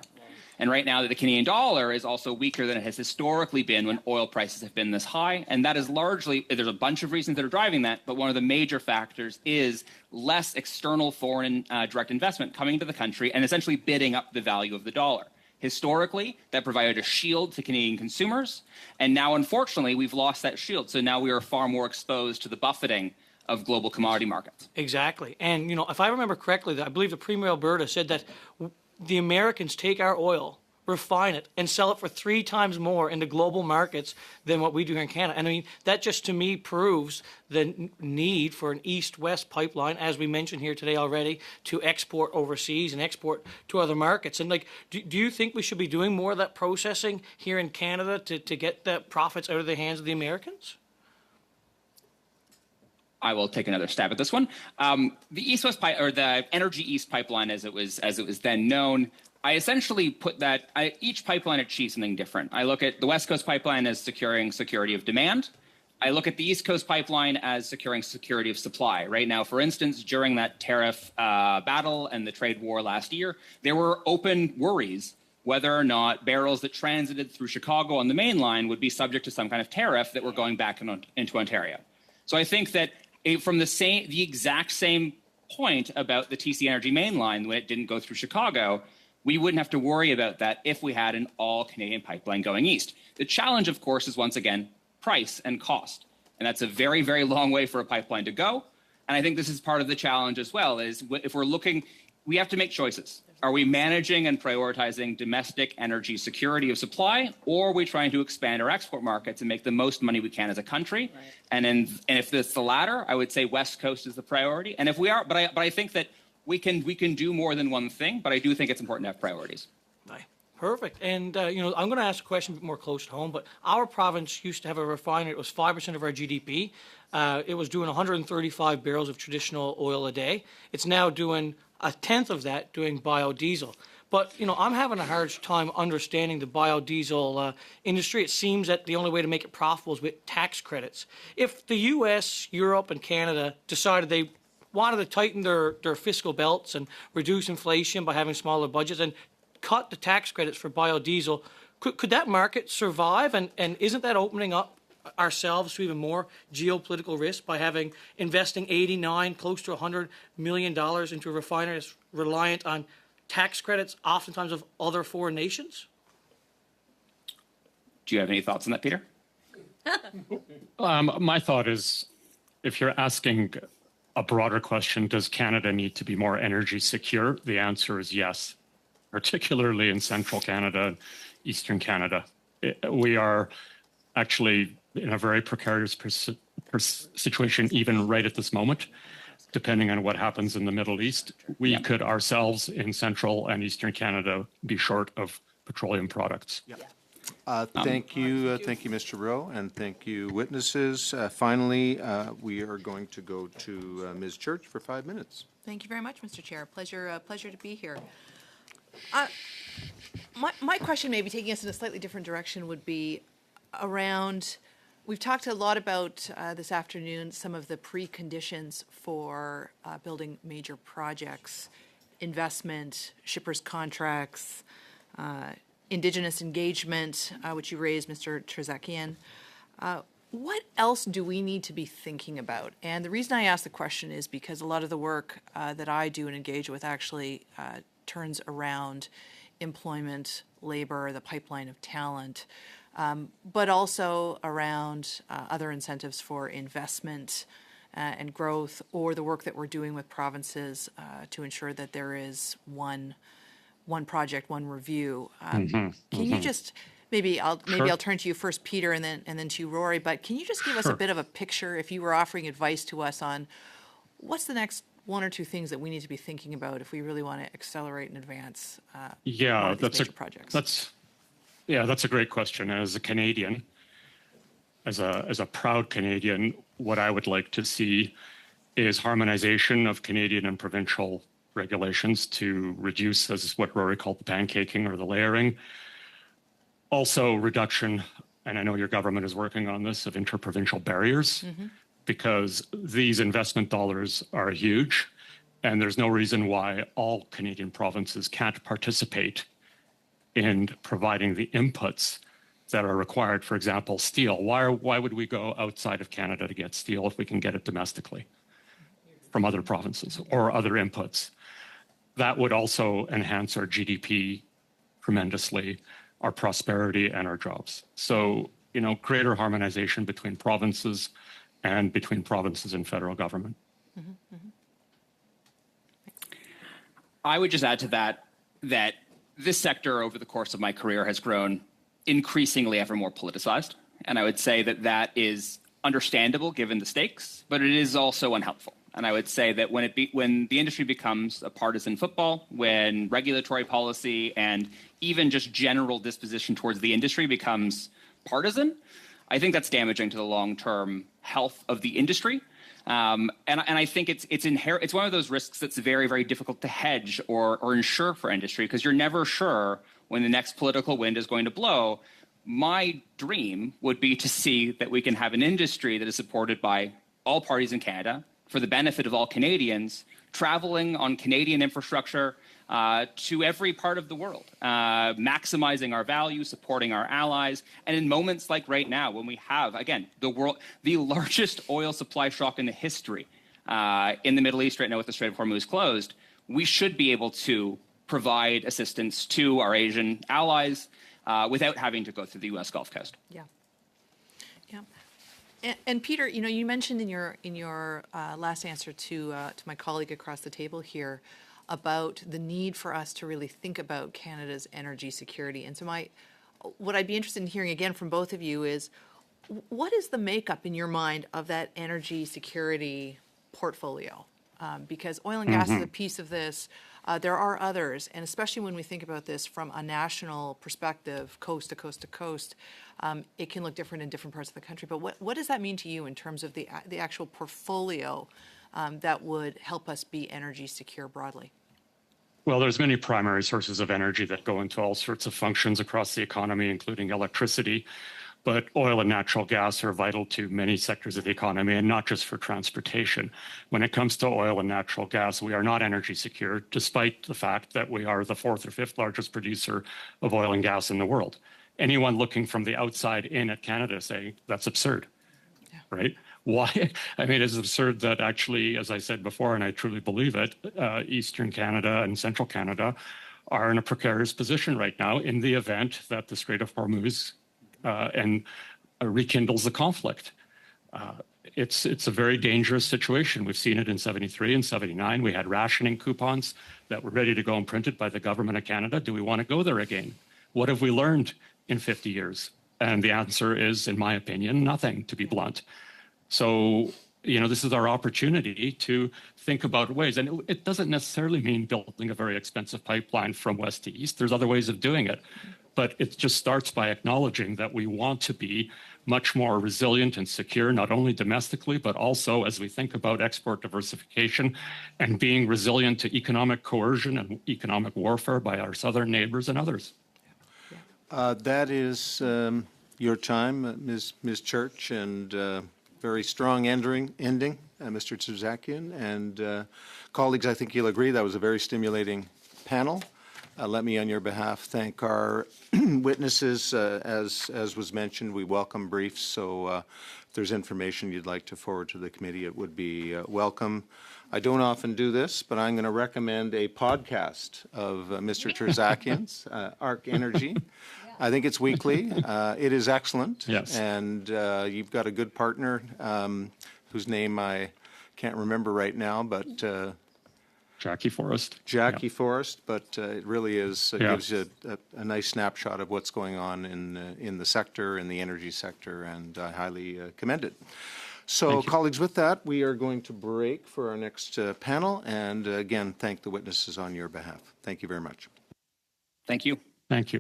And right now, the Canadian dollar is also weaker than it has historically been when oil prices have been this high. And that is largely, there's a bunch of reasons that are driving that, but one of the major factors is less external foreign direct investment coming to the country and essentially bidding up the value of the dollar. Historically, that provided a shield to Canadian consumers. And now, unfortunately, we've lost that shield. So now we are far more exposed to the buffeting of global commodity markets. Exactly. And, if I remember correctly, I believe the Premier of Alberta said that the Americans take our oil, refine it, and sell it for 3 times more into global markets than what we do here in Canada. And I mean, that just to me proves the need for an east-west pipeline, as we mentioned here today already, to export overseas and export to other markets. And do you think we should be doing more of that processing here in Canada to get the profits out of the hands of the Americans? I will take another stab at this one. The East-West or the Energy East pipeline, as it was then known, I essentially put that each pipeline achieves something different. I look at the West Coast pipeline as securing security of demand. I look at the East Coast pipeline as securing security of supply. Right now, for instance, during that tariff battle and the trade war last year, there were open worries whether or not barrels that transited through Chicago on the main line would be subject to some kind of tariff that were going back into Ontario. So I think that from the exact same point about the TC Energy mainline when it didn't go through Chicago, we wouldn't have to worry about that if we had an all-Canadian pipeline going east. The challenge, of course, is once again price and cost. And that's a very, very long way for a pipeline to go. And I think this is part of the challenge as well, is if we're looking, we have to make choices. Are we managing and prioritizing domestic energy security of supply, or are we trying to expand our export markets and make the most money we can as a country? Right. And if it's the latter, I would say West Coast is the priority. And if we are, but I think that we can do more than one thing. But I do think it's important to have priorities. Right. Perfect. And I'm going to ask a question a bit more close to home. But our province used to have a refinery. It was 5% of our GDP. It was doing 135 barrels of traditional oil a day. It's now doing a tenth of that doing biodiesel. But, I'm having a hard time understanding the biodiesel industry. It seems that the only way to make it profitable is with tax credits. If the U.S., Europe, and Canada decided they wanted to tighten their fiscal belts and reduce inflation by having smaller budgets and cut the tax credits for biodiesel, could that market survive? And isn't that opening up ourselves to even more geopolitical risk by investing 89, close to $100 million into a refinery that's reliant on tax credits, oftentimes of other foreign nations? Do you have any thoughts on that, Peter? My thought is, if you're asking a broader question, does Canada need to be more energy secure? The answer is yes, particularly in central Canada, eastern Canada. We are actually in a very precarious situation, even right at this moment, depending on what happens in the Middle East. We could ourselves in central and eastern Canada be short of petroleum products. Thank you, Mr. Rowe, and thank you, witnesses. Finally, we are going to go to Ms. Church for 5 minutes. Thank you very much, Mr. Chair. Pleasure to be here. My question, maybe taking us in a slightly different direction, would be around We've talked a lot about this afternoon some of the preconditions for building major projects, investment, shippers' contracts, Indigenous engagement, which you raised, Mr. Terzakian. What else do we need to be thinking about? And the reason I ask the question is because a lot of the work that I do and engage with actually turns around employment, labor, the pipeline of talent, but also around other incentives for investment and growth, or the work that we're doing with provinces to ensure that there is one project, one review. Can you just maybe I'll turn to you first, Peter, and then to you, Rory. But can you just give us a bit of a picture, if you were offering advice to us on what's the next one or two things that we need to be thinking about if we really want to accelerate and advance one of these major projects? That's a great question. As a Canadian, as a proud Canadian, what I would like to see is harmonization of Canadian and provincial regulations to reduce, as what Rory called the pancaking or the layering. Also reduction, and I know your government is working on this, of interprovincial barriers, because these investment dollars are huge, and there's no reason why all Canadian provinces can't participate in providing the inputs that are required. For example, steel. Why would we go outside of Canada to get steel if we can get it domestically from other provinces or other inputs? That would also enhance our GDP tremendously, our prosperity, and our jobs. So, greater harmonization between provinces and between provinces and federal government. I would just add to that this sector over the course of my career has grown increasingly ever more politicized. And I would say that is understandable given the stakes, but it is also unhelpful. And I would say that when the industry becomes a partisan football, when regulatory policy and even just general disposition towards the industry becomes partisan, I think that's damaging to the long-term health of the industry. And I think it's one of those risks that's very, very difficult to hedge or insure for industry, because you're never sure when the next political wind is going to blow. My dream would be to see that we can have an industry that is supported by all parties in Canada for the benefit of all Canadians, traveling on Canadian infrastructure to every part of the world, maximizing our value, supporting our allies. And in moments like right now, when we have, again, the largest oil supply shock in the history in the Middle East right now with the Strait of Hormuz closed, we should be able to provide assistance to our Asian allies without having to go through the U.S. Gulf Coast. Yeah. And Peter, you mentioned in your last answer to my colleague across the table here about the need for us to really think about Canada's energy security. And so what I'd be interested in hearing again from both of you is, what is the makeup in your mind of that energy security portfolio? Because oil and gas is a piece of this. There are others, and especially when we think about this from a national perspective, coast to coast to coast, it can look different in different parts of the country. But what does that mean to you in terms of the actual portfolio that would help us be energy secure broadly? Well, there's many primary sources of energy that go into all sorts of functions across the economy, including electricity. But oil and natural gas are vital to many sectors of the economy, and not just for transportation. When it comes to oil and natural gas, we are not energy secure, despite the fact that we are the fourth or fifth largest producer of oil and gas in the world. Anyone looking from the outside in at Canada say that's absurd, right? Why? I mean, it's absurd that actually, as I said before, and I truly believe it, Eastern Canada and Central Canada are in a precarious position right now in the event that the Strait of Hormuz and rekindles the conflict. It's a very dangerous situation. We've seen it in 73 and 79. We had rationing coupons that were ready to go and printed by the government of Canada. Do we want to go there again? What have we learned in 50 years? And the answer is, in my opinion, nothing, to be blunt. So, this is our opportunity to think about ways. And it doesn't necessarily mean building a very expensive pipeline from west to east. There's other ways of doing it. But it just starts by acknowledging that we want to be much more resilient and secure, not only domestically, but also as we think about export diversification and being resilient to economic coercion and economic warfare by our southern neighbors and others. That is your time, Ms. Church, and very strong ending, Mr. Tsuzakian. And colleagues, I think you'll agree that was a very stimulating panel. Let me, on your behalf, thank our witnesses. As was mentioned, we welcome briefs, so if there's information you'd like to forward to the committee, it would be welcome. I don't often do this, but I'm going to recommend a podcast of Mr. Terzakian's, ARC Energy. I think it's weekly. It is excellent. Yes. And you've got a good partner whose name I can't remember right now, but Jackie Forrest. Jackie Yeah. Forrest, but it really is Yeah. gives you a nice snapshot of what's going on in the sector, in the energy sector, and I highly commend it. So, colleagues, with that, we are going to break for our next panel, and again, thank the witnesses on your behalf. Thank you very much. Thank you. Thank you.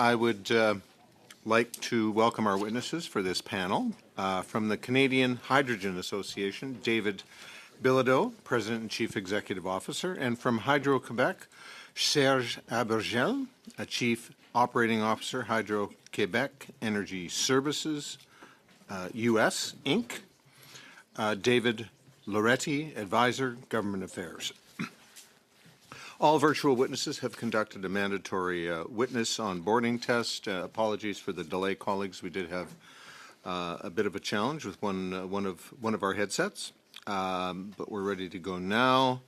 I would like to welcome our witnesses for this panel. From the Canadian Hydrogen Association, David Bilodeau, President and Chief Executive Officer, and from Hydro-Quebec, Serge Abergel, a Chief Operating Officer, Hydro-Quebec Energy Services, U.S., Inc., David Loretti, Advisor, Government Affairs. All virtual witnesses have conducted a mandatory witness onboarding test. Apologies for the delay, colleagues. We did have a bit of a challenge with one of our headsets, but we're ready to go now.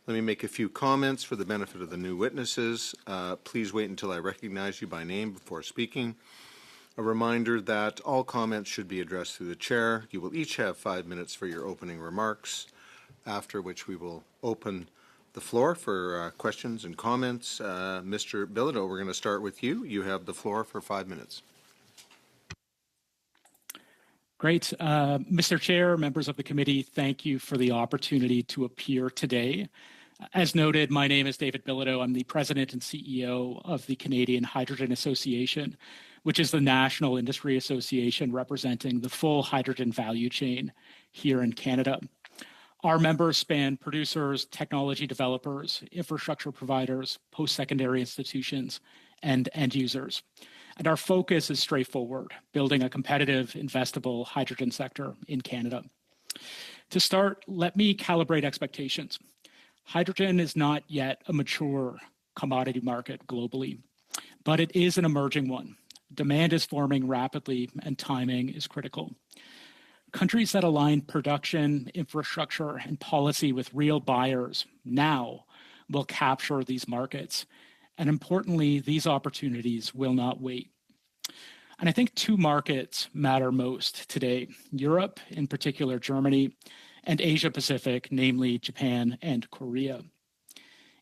Let me make a few comments for the benefit of the new witnesses. Please wait until I recognize you by name before speaking. A reminder that all comments should be addressed through the chair. You will each have 5 minutes for your opening remarks, after which we will open the floor for questions and comments. Mr. Bilodeau, we're going to start with you. You have the floor for 5 minutes. Great. Mr. Chair, members of the committee, thank you for the opportunity to appear today. As noted, my name is David Bilodeau. I'm the President and CEO of the Canadian Hydrogen Association, which is the national industry association representing the full hydrogen value chain here in Canada. Our members span producers, technology developers, infrastructure providers, post-secondary institutions, and end users. And our focus is straightforward, building a competitive, investable hydrogen sector in Canada. To start, let me calibrate expectations. Hydrogen is not yet a mature commodity market globally, but it is an emerging one. Demand is forming rapidly, and timing is critical. Countries that align production, infrastructure, and policy with real buyers now will capture these markets. And importantly, these opportunities will not wait. And I think two markets matter most today: Europe, in particular Germany, and Asia Pacific, namely Japan and Korea.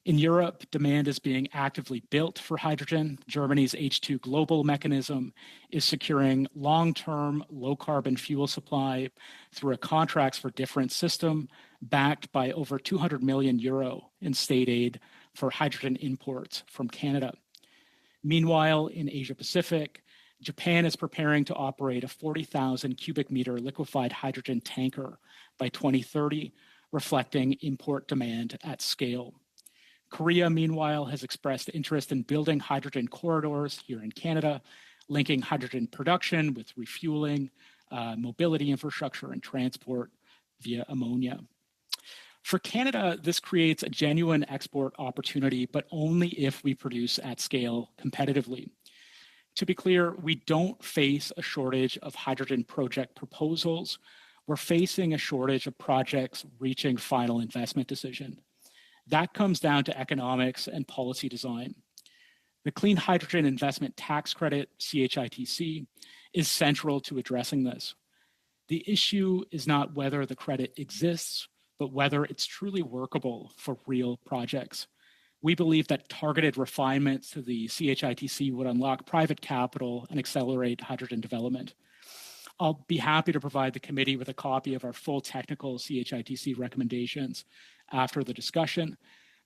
In Europe, demand is being actively built for hydrogen. Germany's H2 Global mechanism is securing long-term low-carbon fuel supply through a contracts for difference system backed by over 200 million euro in state aid for hydrogen imports from Canada. Meanwhile, in Asia Pacific, Japan is preparing to operate a 40,000 cubic meter liquefied hydrogen tanker by 2030, reflecting import demand at scale. Korea, meanwhile, has expressed interest in building hydrogen corridors here in Canada, linking hydrogen production with refueling, mobility infrastructure, and transport via ammonia. For Canada, this creates a genuine export opportunity, but only if we produce at scale competitively. To be clear, we don't face a shortage of hydrogen project proposals. We're facing a shortage of projects reaching final investment decision. That comes down to economics and policy design. The Clean Hydrogen Investment Tax Credit, CHITC, is central to addressing this. The issue is not whether the credit exists, but whether it's truly workable for real projects. We believe that targeted refinements to the CHITC would unlock private capital and accelerate hydrogen development. I'll be happy to provide the committee with a copy of our full technical CHITC recommendations after the discussion,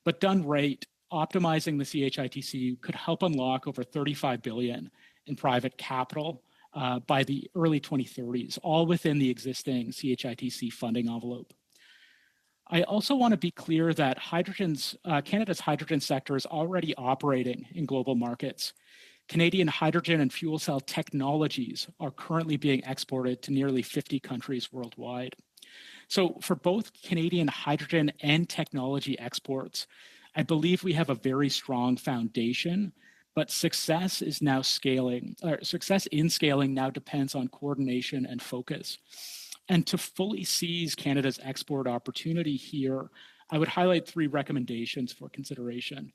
but done right, optimizing the CHITC could help unlock over $35 billion in private capital by the early 2030s, all within the existing CHITC funding envelope. I also want to be clear that Canada's hydrogen sector is already operating in global markets. Canadian hydrogen and fuel cell technologies are currently being exported to nearly 50 countries worldwide. So for both Canadian hydrogen and technology exports, I believe we have a very strong foundation, but success in scaling now depends on coordination and focus. And to fully seize Canada's export opportunity here, I would highlight 3 recommendations for consideration.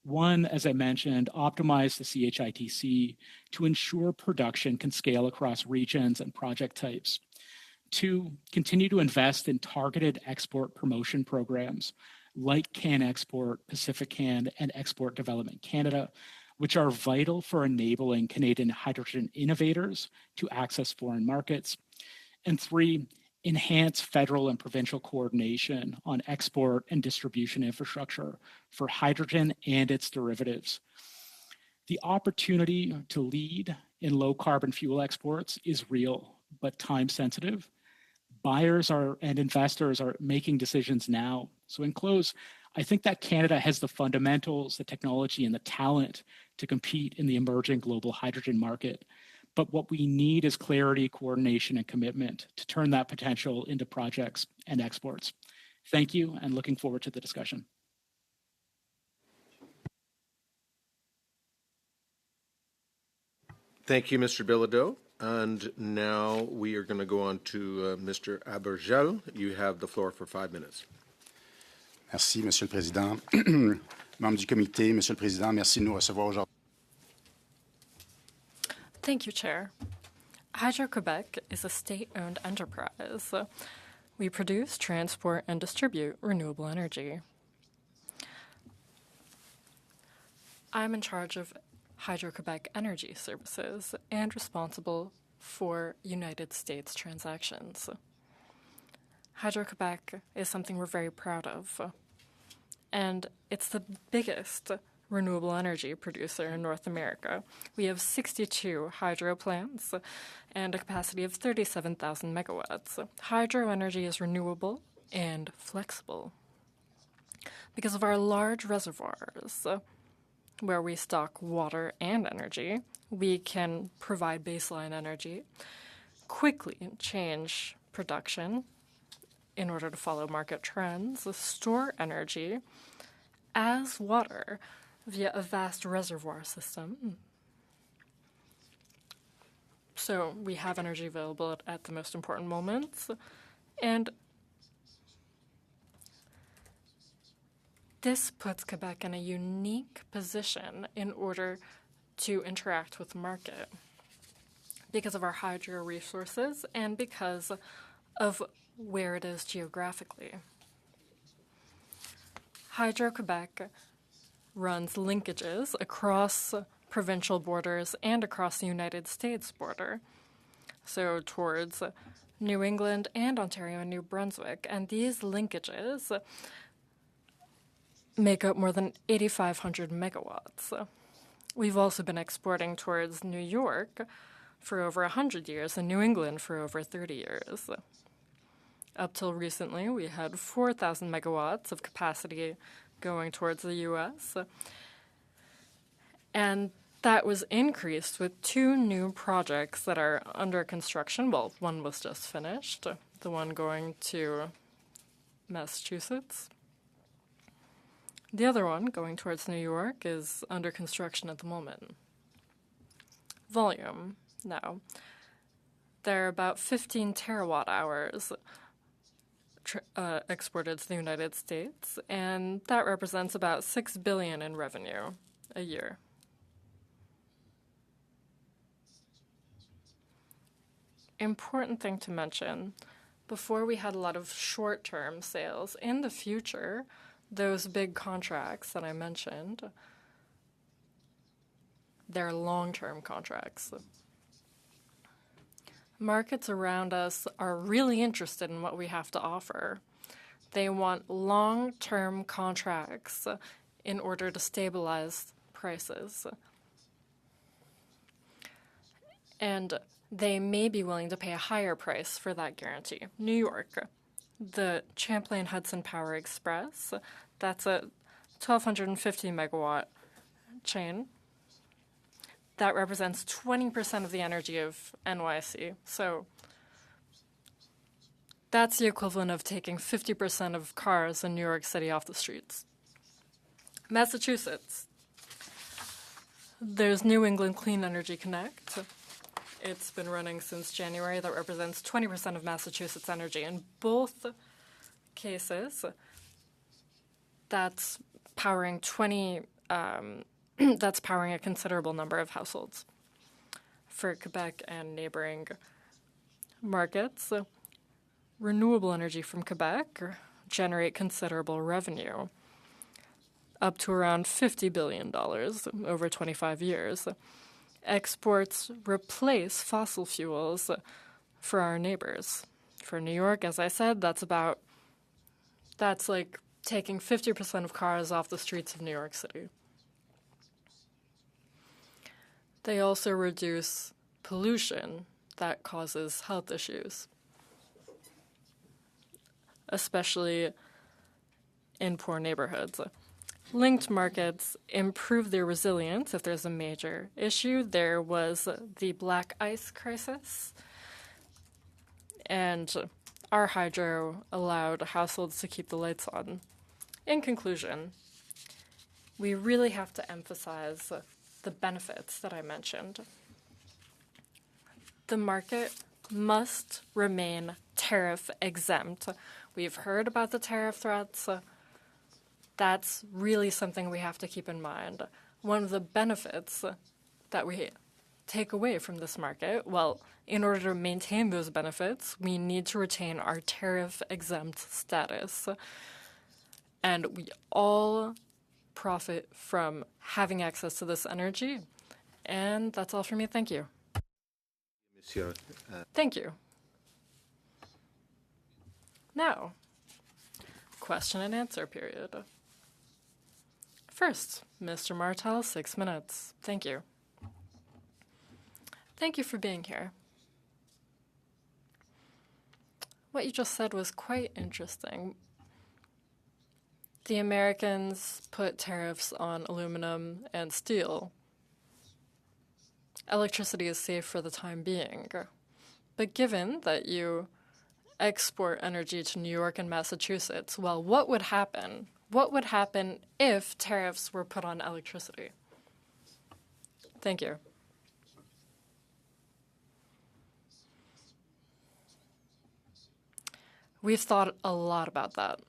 1, as I mentioned, optimize the CHITC to ensure production can scale across regions and project types. 2, continue to invest in targeted export promotion programs like CanExport, PacificCan, and Export Development Canada, which are vital for enabling Canadian hydrogen innovators to access foreign markets. And 3, enhance federal and provincial coordination on export and distribution infrastructure for hydrogen and its derivatives. The opportunity to lead in low carbon fuel exports is real, but time sensitive. Buyers and investors are making decisions now. So in close, I think that Canada has the fundamentals, the technology, and the talent to compete in the emerging global hydrogen market. But what we need is clarity, coordination, and commitment to turn that potential into projects and exports. Thank you, and looking forward to the discussion. Thank you, Mr. Bilodeau. And now we are going to go on to Mr. Abergel. You have the floor for 5 minutes. Merci, Monsieur le Président. Membres du comité, Monsieur le Président, merci de nous recevoir aujourd'hui. Thank you, Chair. Hydro-Quebec is a state-owned enterprise. We produce, transport, and distribute renewable energy. I'm in charge of Hydro-Quebec Energy Services and responsible for United States transactions. Hydro-Quebec is something we're very proud of, and it's the biggest renewable energy producer in North America. We have 62 hydro plants and a capacity of 37,000 megawatts. Hydro energy is renewable and flexible. Because of our large reservoirs, where we stock water and energy, we can provide baseline energy, quickly change production in order to follow market trends, store energy as water via a vast reservoir system. So we have energy available at the most important moments, and this puts Quebec in a unique position in order to interact with the market because of our hydro resources and because of where it is geographically. Hydro-Quebec runs linkages across provincial borders and across the United States border, so towards New England and Ontario and New Brunswick. And these linkages make up more than 8,500 megawatts. We've also been exporting towards New York for over 100 years and New England for over 30 years. Up till recently, we had 4,000 megawatts of capacity going towards the U.S., and that was increased with 2 new projects that are under construction. Well, one was just finished, the one going to Massachusetts. The other one, going towards New York, is under construction at the moment. Volume, now. There are about 15 terawatt hours exported to the United States, and that represents about $6 billion in revenue a year. Important thing to mention, before we had a lot of short-term sales. In the future, those big contracts that I mentioned, they're long-term contracts. Markets around us are really interested in what we have to offer. They want long-term contracts in order to stabilize prices. And they may be willing to pay a higher price for that guarantee. New York, the Champlain Hudson Power Express, that's a 1,250 megawatt chain. That represents 20% of the energy of NYC. So that's the equivalent of taking 50% of cars in New York City off the streets. Massachusetts, there's New England Clean Energy Connect. It's been running since January. That represents 20% of Massachusetts energy. In both cases, that's powering that's powering a considerable number of households. For Quebec and neighboring markets, renewable energy from Quebec generate considerable revenue, up to around $50 billion over 25 years. Exports replace fossil fuels for our neighbors. For New York, as I said, that's like taking 50% of cars off the streets of New York City. They also reduce pollution that causes health issues, especially in poor neighborhoods. Linked markets improve their resilience if there's a major issue. There was the black ice crisis, and our hydro allowed households to keep the lights on. In conclusion, we really have to emphasize the benefits that I mentioned. The market must remain tariff exempt. We've heard about the tariff threats. That's really something we have to keep in mind. One of the benefits that we take away from this market, well, in order to maintain those benefits, we need to retain our tariff exempt status. And we all profit from having access to this energy. And that's all for me. Thank you. Monsieur, Thank you. Now, question and answer period. First, Mr. Martel, 6 minutes. Thank you. Thank you for being here. What you just said was quite interesting. The Americans put tariffs on aluminum and steel. Electricity is safe for the time being. But given that you export energy to New York and Massachusetts, well, what would happen? What would happen if tariffs were put on electricity? Thank you. We've thought a lot about that.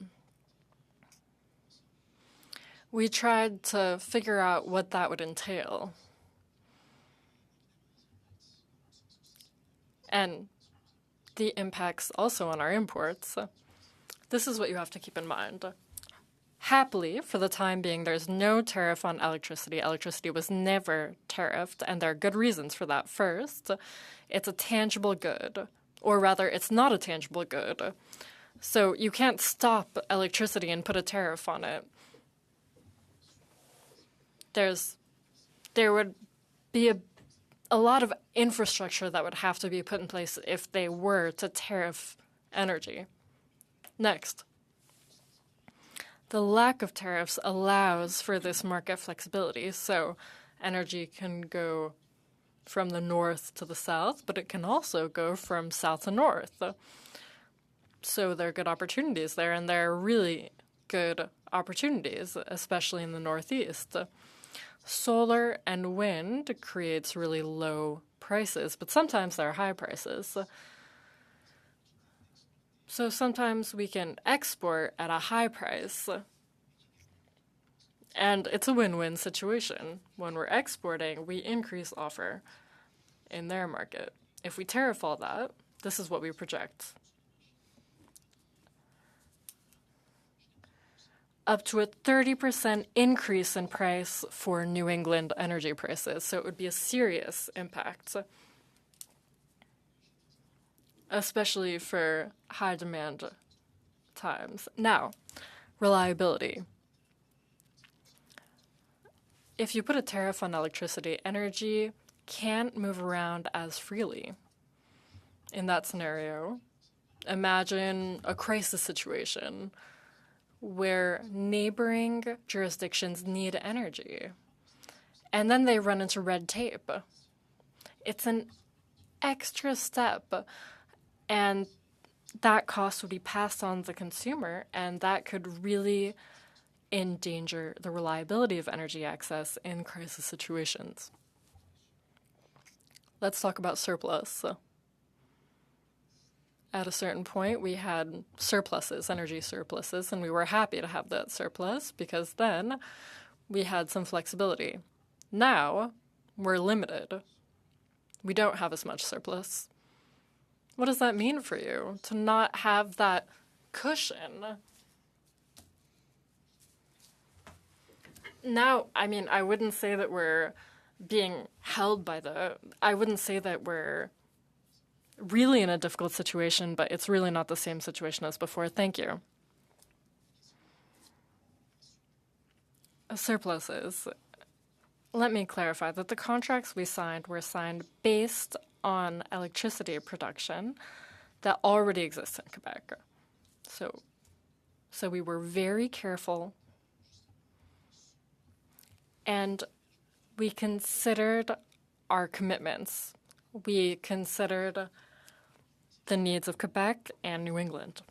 We tried to figure out what that would entail. And the impacts also on our imports. This is what you have to keep in mind. Happily, for the time being, there's no tariff on electricity. Electricity was never tariffed, and there are good reasons for that. First, it's a tangible good, or rather, it's not a tangible good. So you can't stop electricity and put a tariff on it. There would be a lot of infrastructure that would have to be put in place if they were to tariff energy. Next, the lack of tariffs allows for this market flexibility, so energy can go from the north to the south, but it can also go from south to north. So there are good opportunities there, and there are really good opportunities, especially in the Northeast. Solar and wind creates really low prices, but sometimes there are high prices. So sometimes we can export at a high price, and it's a win-win situation. When we're exporting, we increase offer in their market. If we tariff all that, this is what we project. Up to a 30% increase in price for New England energy prices. So it would be a serious impact, especially for high demand times. Now, reliability. If you put a tariff on electricity, energy can't move around as freely. In that scenario, imagine a crisis situation where neighboring jurisdictions need energy, and then they run into red tape. It's an extra step, and that cost would be passed on to the consumer, and that could really endanger the reliability of energy access in crisis situations. Let's talk about surplus. At a certain point, we had surpluses, energy surpluses, and we were happy to have that surplus because then we had some flexibility. Now, we're limited. We don't have as much surplus. What does that mean for you, to not have that cushion? Now, I mean, I wouldn't say that we're being held by I wouldn't say that we're really in a difficult situation, but it's really not the same situation as before. Thank you. Surpluses. let me clarify that the contracts we signed were signed based on electricity production that already exists in Quebec. So we were very careful, and we considered our commitments. We considered the needs of Quebec and New England.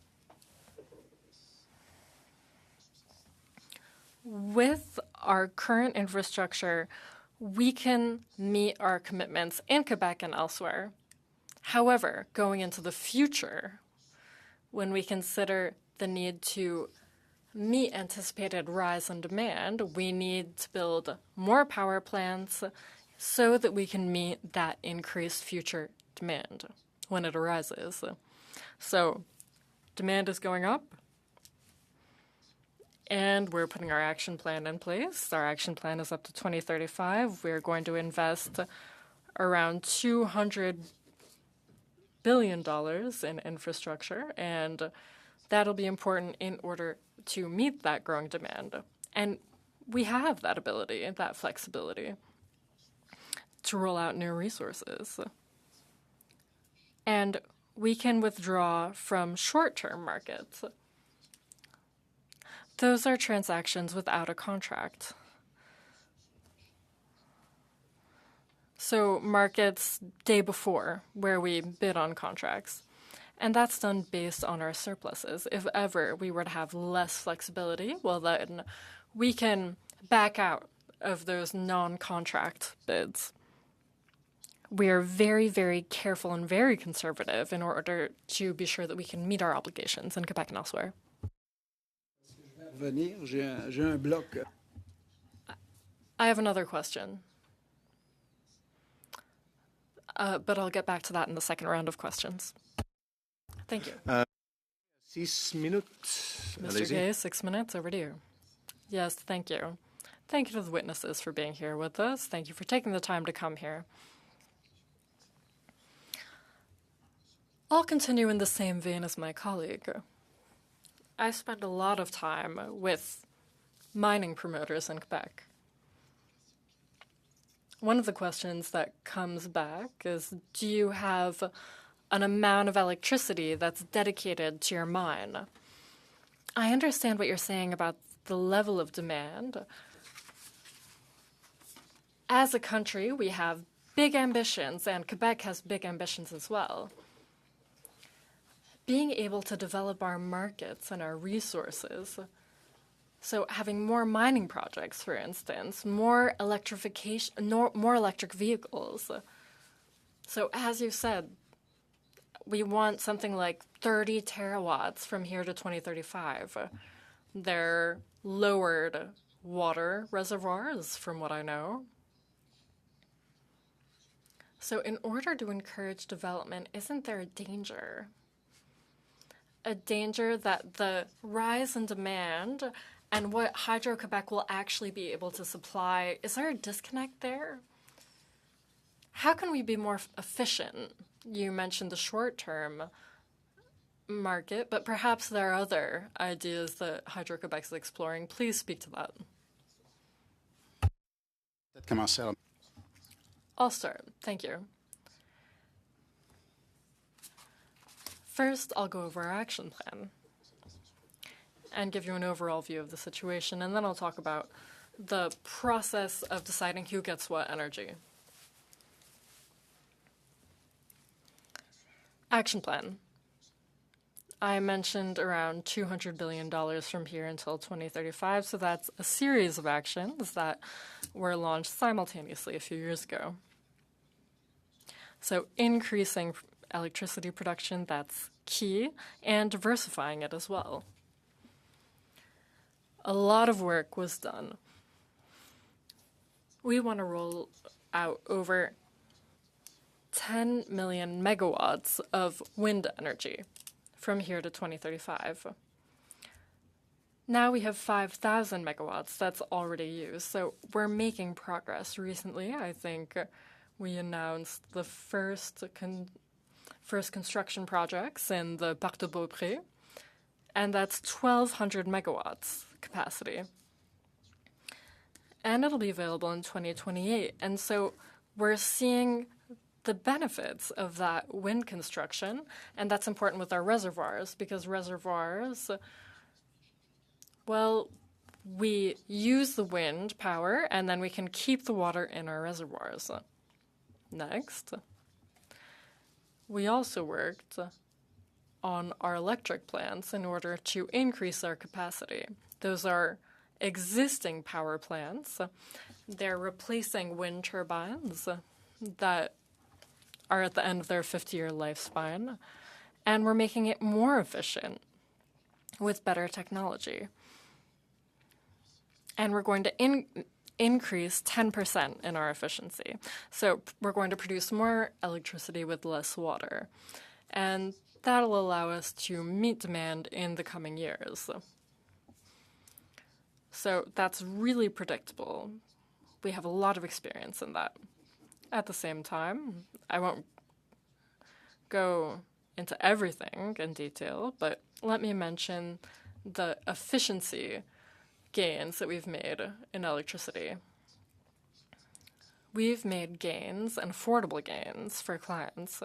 With our current infrastructure, we can meet our commitments in Quebec and elsewhere. However, going into the future, when we consider the need to meet anticipated rise in demand, we need to build more power plants so that we can meet that increased future demand when it arises. So demand is going up, and we're putting our action plan in place. Our action plan is up to 2035. We're going to invest around $200 billion in infrastructure, and that'll be important in order to meet that growing demand. And we have that ability, that flexibility to roll out new resources. And we can withdraw from short-term markets. Those are transactions without a contract. So markets day before, where we bid on contracts. And that's done based on our surpluses. If ever we were to have less flexibility, well, then we can back out of those non-contract bids. We are very, very careful and very conservative in order to be sure that we can meet our obligations in Quebec and elsewhere. I have another question. But I'll get back to that in the second round of questions. Thank you. 6 minutes. Mr. Gay, 6 minutes, over to you. Yes, thank you. Thank you to the witnesses for being here with us. Thank you for taking the time to come here. I'll continue in the same vein as my colleague. I spend a lot of time with mining promoters in Quebec. One of the questions that comes back is, do you have an amount of electricity that's dedicated to your mine? I understand what you're saying about the level of demand. As a country, we have big ambitions, and Quebec has big ambitions as well. Being able to develop our markets and our resources, so having more mining projects, for instance, more electrification, more electric vehicles. So as you said, we want something like 30 terawatts from here to 2035. They're lowered water reservoirs, from what I know. So in order to encourage development, isn't there a danger? A danger that the rise in demand and what Hydro-Quebec will actually be able to supply, is there a disconnect there? How can we be more efficient? You mentioned the short-term market, but perhaps there are other ideas that Hydro-Quebec is exploring. Please speak to that. I'll start. Thank you. First, I'll go over our action plan and give you an overall view of the situation, and then I'll talk about the process of deciding who gets what energy. Action plan. I mentioned around $200 billion from here until 2035, so that's a series of actions that were launched simultaneously a few years ago. So increasing electricity production, that's key, and diversifying it as well. A lot of work was done. We want to roll out over 10 million megawatts of wind energy from here to 2035. Now we have 5,000 megawatts that's already used, so we're making progress. Recently, I think we announced the first construction projects in the Parc de Beaupré, and that's 1,200 megawatts capacity. and it'll be available in 2028. And so we're seeing the benefits of that wind construction, and that's important with our reservoirs, because reservoirs, well, we use the wind power and then we can keep the water in our reservoirs. Next, we also worked on our electric plants in order to increase our capacity. Those are existing power plants. They're replacing wind turbines that are at the end of their 50-year lifespan, and we're making it more efficient with better technology. And we're going to increase 10% in our efficiency. So we're going to produce more electricity with less water. And that'll allow us to meet demand in the coming years. So that's really predictable. We have a lot of experience in that. At the same time, I won't go into everything in detail, but let me mention the efficiency gains that we've made in electricity. We've made gains and affordable gains for clients.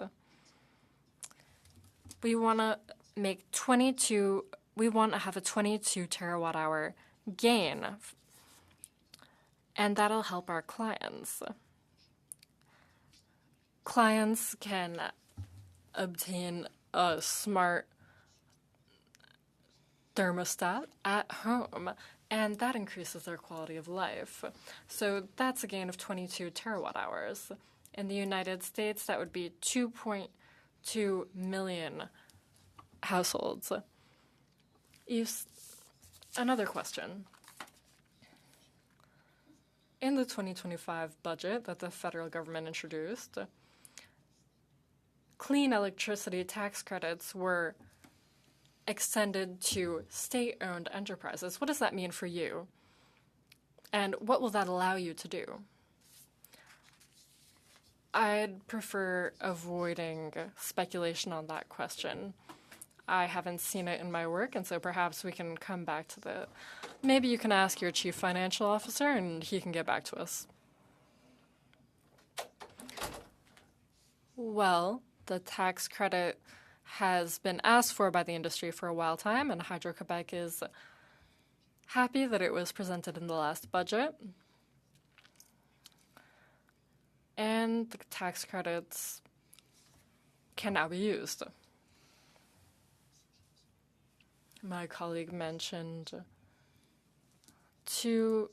We want to have a 22 terawatt hour gain, and that'll help our clients. Clients can obtain a smart thermostat at home, and that increases their quality of life. So that's a gain of 22 terawatt hours. In the United States, that would be 2.2 million households. Another question. In the 2025 budget that the federal government introduced, clean electricity tax credits were extended to state-owned enterprises. What does that mean for you? And what will that allow you to do? I'd prefer avoiding speculation on that question. I haven't seen it in my work, and so perhaps we can come back to that. Maybe you can ask your chief financial officer, and he can get back to us. Well, the tax credit has been asked for by the industry for a while time, and Hydro-Quebec is happy that it was presented in the last budget. And the tax credits can now be used. My colleague mentioned $200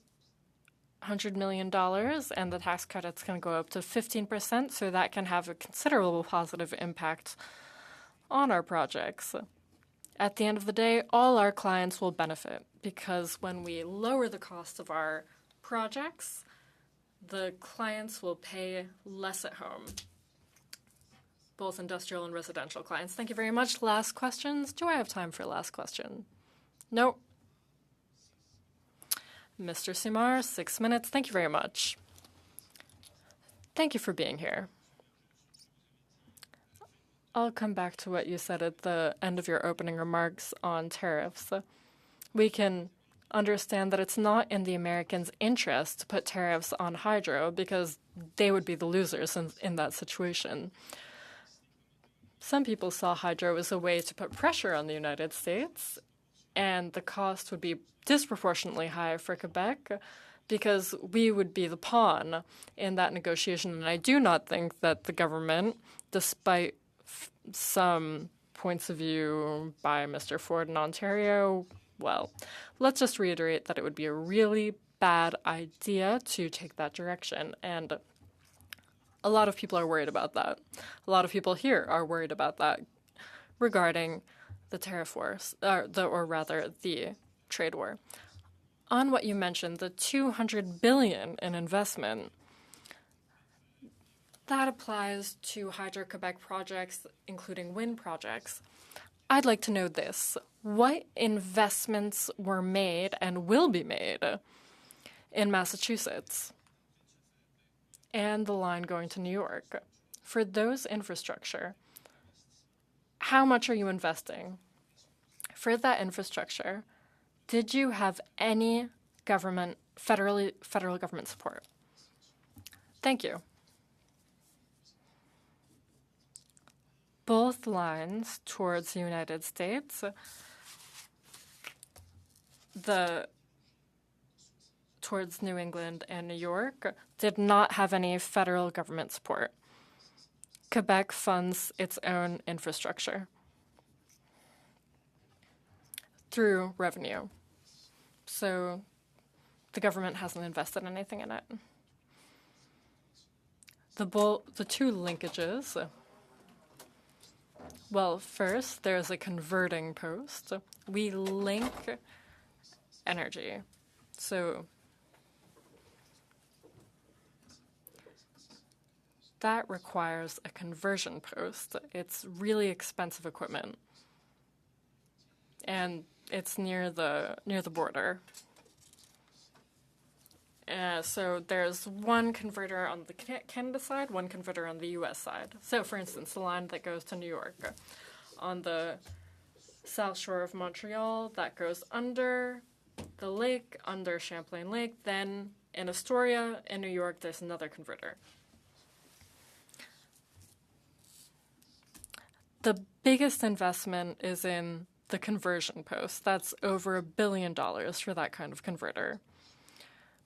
million, and the tax credits can go up to 15%, so that can have a considerable positive impact on our projects. At the end of the day, all our clients will benefit, because when we lower the cost of our projects, the clients will pay less at home, both industrial and residential clients. Thank you very much. Last questions? Do I have time for a last question? No. Mr. Simard, 6 minutes. Thank you very much. Thank you for being here. I'll come back to what you said at the end of your opening remarks on tariffs. We can understand that it's not in the Americans' interest to put tariffs on hydro because they would be the losers in that situation. Some people saw hydro as a way to put pressure on the United States, and the cost would be disproportionately high for Quebec because we would be the pawn in that negotiation. And I do not think that the government, despite some points of view by Mr. Ford in Ontario, well, let's just reiterate that it would be a really bad idea to take that direction. And a lot of people are worried about that. A lot of people here are worried about that regarding the tariff wars, or rather the trade war. On what you mentioned, the $200 billion in investment, that applies to Hydro-Quebec projects, including wind projects. I'd like to know this. What investments were made and will be made in Massachusetts and the line going to New York? For those infrastructure, how much are you investing? For that infrastructure, did you have any government federal government support. Thank you. Both lines towards the United States, towards New England and New York, did not have any federal government support. Quebec funds its own infrastructure through revenue. So the government hasn't invested anything in it. The two linkages, well, first, there's a converting post. We link energy. So that requires a conversion post. It's really expensive equipment. And it's near the border. So there's one converter on the Canada side, one converter on the U.S. side. So, for instance, the line that goes to New York. On the south shore of Montreal, that goes under the lake, under Champlain Lake. Then in Astoria, in New York, there's another converter. The biggest investment is in the conversion post. That's over $1 billion for that kind of converter,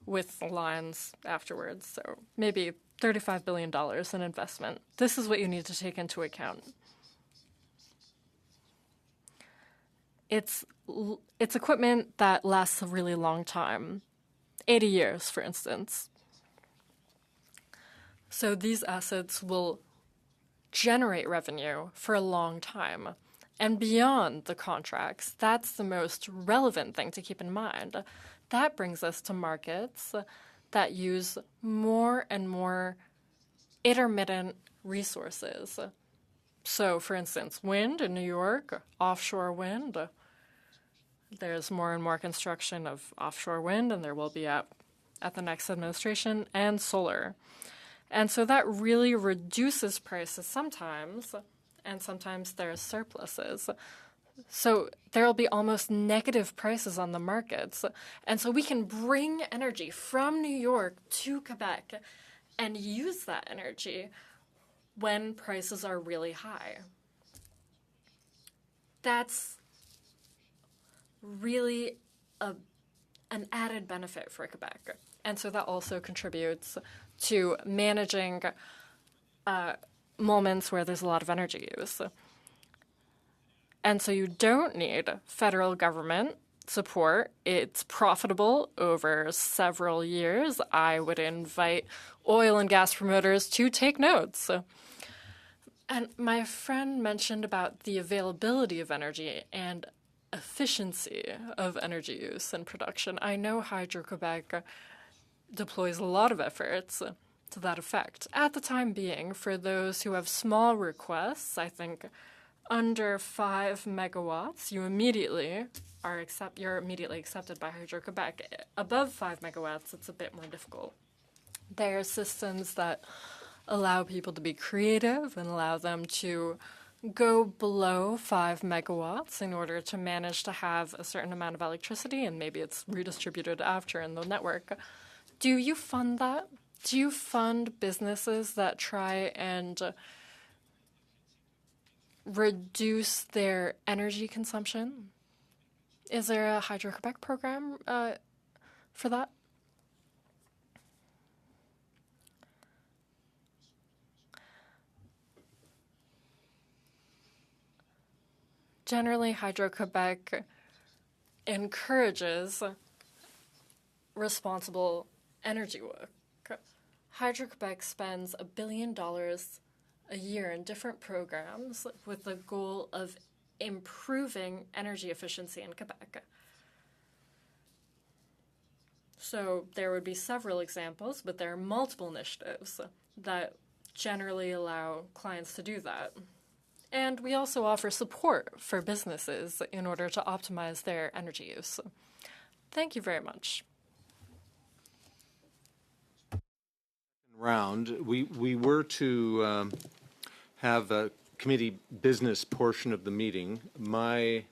with lines afterwards. So maybe $35 billion in investment. This is what you need to take into account. It's equipment that lasts a really long time, 80 years, for instance. So these assets will generate revenue for a long time. And beyond the contracts, that's the most relevant thing to keep in mind. That brings us to markets that use more and more intermittent resources. So, for instance, wind in New York, offshore wind. There's more and more construction of offshore wind, and there will be at the next administration, and solar. And so that really reduces prices sometimes, and sometimes there's surpluses. So there will be almost negative prices on the markets. And so we can bring energy from New York to Quebec and use that energy when prices are really high. That's really an added benefit for Quebec. And so that also contributes to managing moments where there's a lot of energy use. And so you don't need federal government support. It's profitable over several years. I would invite oil and gas promoters to take notes. And my friend mentioned about the availability of energy and efficiency of energy use and production. I know Hydro-Quebec deploys a lot of efforts to that effect. At the time being, for those who have small requests, I think under 5 megawatts, you're immediately accepted by Hydro-Quebec. Above 5 megawatts, it's a bit more difficult. There are systems that allow people to be creative and allow them to go below 5 megawatts in order to manage to have a certain amount of electricity, and maybe it's redistributed after in the network. Do you fund that? Do you fund businesses that try and reduce their energy consumption? Is there a Hydro-Quebec program for that? Generally, Hydro-Quebec encourages responsible energy work. Hydro-Quebec spends $1 billion a year in different programs with the goal of improving energy efficiency in Quebec. So there would be several examples, but there are multiple initiatives that generally allow clients to do that. And we also offer support for businesses in order to optimize their energy use. Thank you very much. Round, we were to have a committee business portion of the meeting. My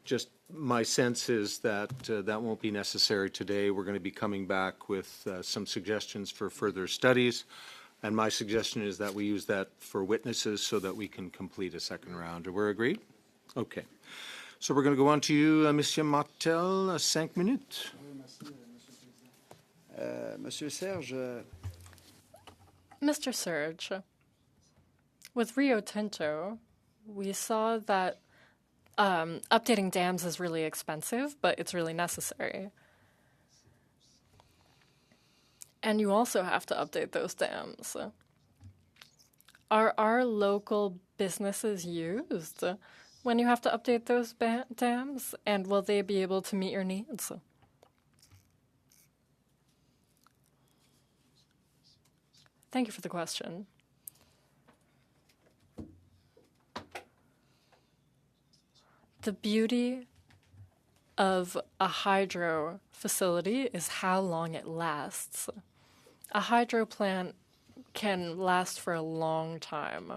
Just my sense is that that won't be necessary today. We're going to be coming back with some suggestions for further studies. And my suggestion is that we use that for witnesses so that we can complete a second round. Are we agreed? Okay. So we're going to go on to you, Monsieur Martel, 5 minutes. Monsieur Serge. Mr. Serge, with Rio Tinto, we saw that updating dams is really expensive, but it's really necessary. And you also have to update those dams. Are our local businesses used when you have to update those dams? And will they be able to meet your needs? Thank you for the question. The beauty of a hydro facility is how long it lasts. A hydro plant can last for a long time.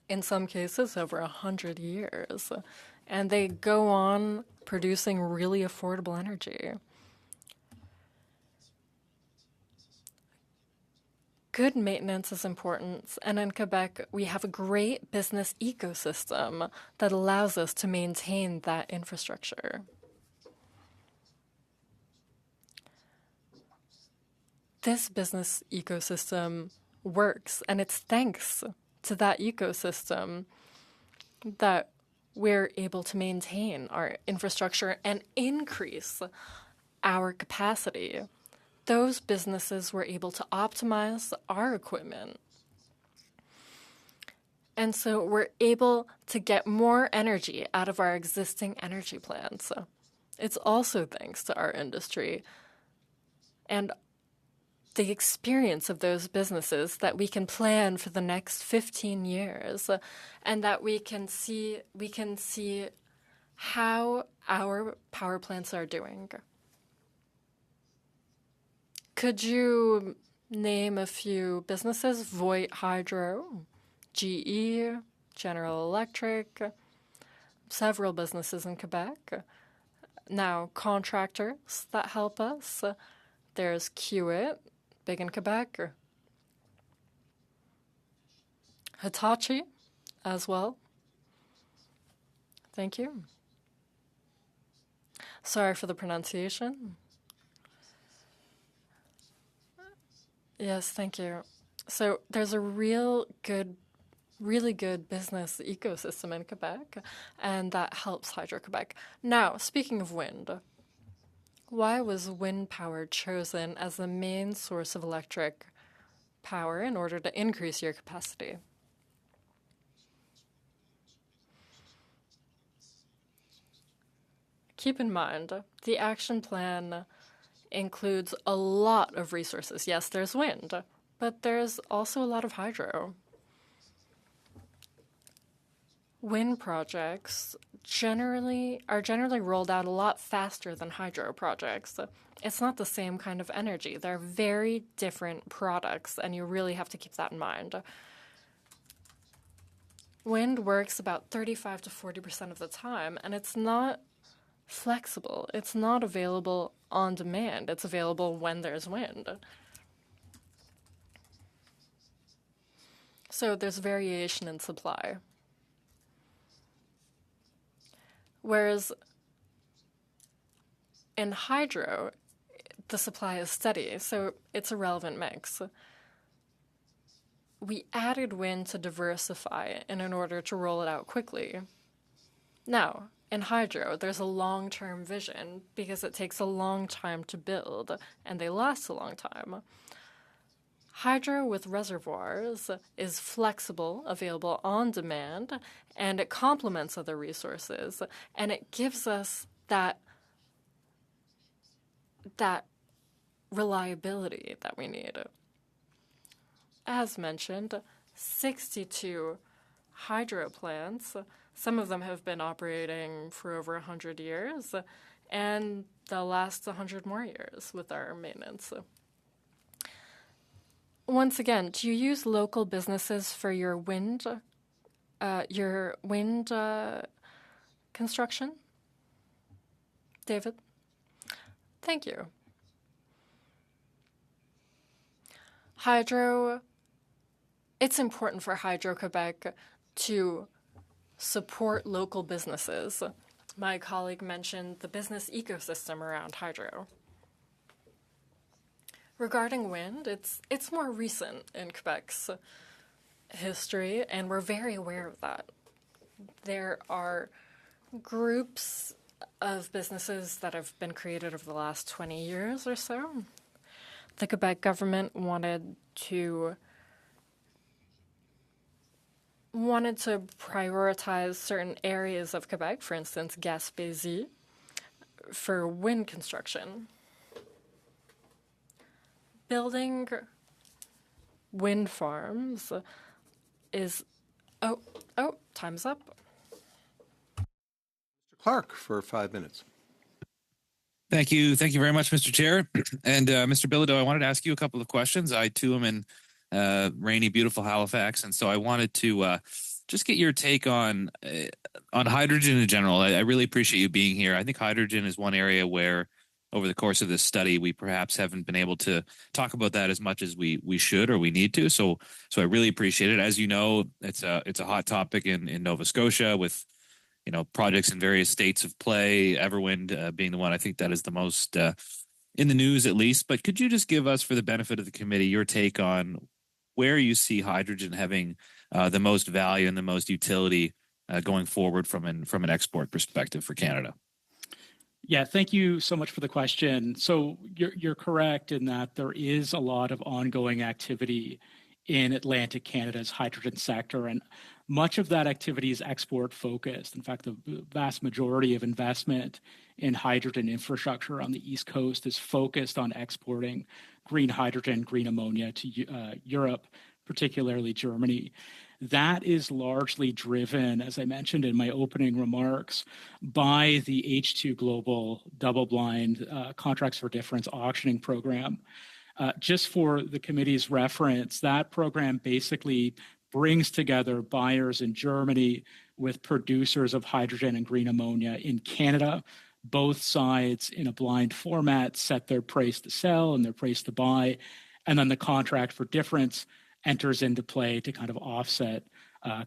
In some cases, over 100 years. And they go on producing really affordable energy. Good maintenance is important, and in Quebec, we have a great business ecosystem that allows us to maintain that infrastructure. This business ecosystem works, and it's thanks to that ecosystem that we're able to maintain our infrastructure and increase our capacity. Those businesses were able to optimize our equipment. And so we're able to get more energy out of our existing energy plants. It's also thanks to our industry and the experience of those businesses that we can plan for the next 15 years and that we can see how our power plants are doing. Could you name a few businesses? Voight Hydro, GE, General Electric, several businesses in Quebec. Now, contractors that help us. There's Kiewit, big in Quebec. Hitachi as well. Thank you. Sorry for the pronunciation. Yes, thank you. So there's a really good business ecosystem in Quebec, and that helps Hydro-Quebec. Now, speaking of wind, why was wind power chosen as the main source of electric power in order to increase your capacity? Keep in mind, the action plan includes a lot of resources. Yes, there's wind, but there's also a lot of hydro. Wind projects are generally rolled out a lot faster than hydro projects. It's not the same kind of energy. They're very different products, and you really have to keep that in mind. Wind works about 35 to 40% of the time, and it's not flexible. It's not available on demand. It's available when there's wind. So there's variation in supply. Whereas in hydro, the supply is steady, so it's a relevant mix. We added wind to diversify in order to roll it out quickly. Now, in hydro, there's a long-term vision because it takes a long time to build, and they last a long time. Hydro with reservoirs is flexible, available on demand, and it complements other resources, and it gives us that reliability that we need. As mentioned, 62 hydro plants. Some of them have been operating for over 100 years, and they'll last 100 more years with our maintenance. Once again, do you use local businesses for your wind construction? David? Thank you. Hydro, it's important for Hydro-Quebec to support local businesses. My colleague mentioned the business ecosystem around hydro. Regarding wind, it's more recent in Quebec's history, and we're very aware of that. There are groups of businesses that have been created over the last 20 years or so. The Quebec government wanted to prioritize certain areas of Quebec, for instance, Gaspésie, for wind construction. Building wind farms is... Oh, time's up. Mr. Clark for 5 minutes. Thank you very much, Mr. Chair. And Mr. Bilodeau, I wanted to ask you a couple of questions. I too am in rainy, beautiful Halifax, and so I wanted to just get your take on hydrogen in general. I really appreciate you being here. I think hydrogen is one area where, over the course of this study, we perhaps haven't been able to talk about that as much as we should or we need to. So I really appreciate it. As you know, it's a hot topic in Nova Scotia with projects in various states of play, Everwind being the one I think that is the most in the news at least. But could you just give us, for the benefit of the committee, your take on where you see hydrogen having the most value and the most utility going forward from an export perspective for Canada? Yeah, thank you so much for the question. So you're correct in that there is a lot of ongoing activity in Atlantic Canada's hydrogen sector, and much of that activity is export focused. In fact, the vast majority of investment in hydrogen infrastructure on the East Coast is focused on exporting green hydrogen, green ammonia to Europe, particularly Germany. That is largely driven, as I mentioned in my opening remarks, by the H2 Global double-blind Contracts for Difference auctioning program. Just for the committee's reference, that program basically brings together buyers in Germany with producers of hydrogen and green ammonia in Canada. Both sides, in a blind format, set their price to sell and their price to buy, and then the Contract for Difference enters into play to kind of offset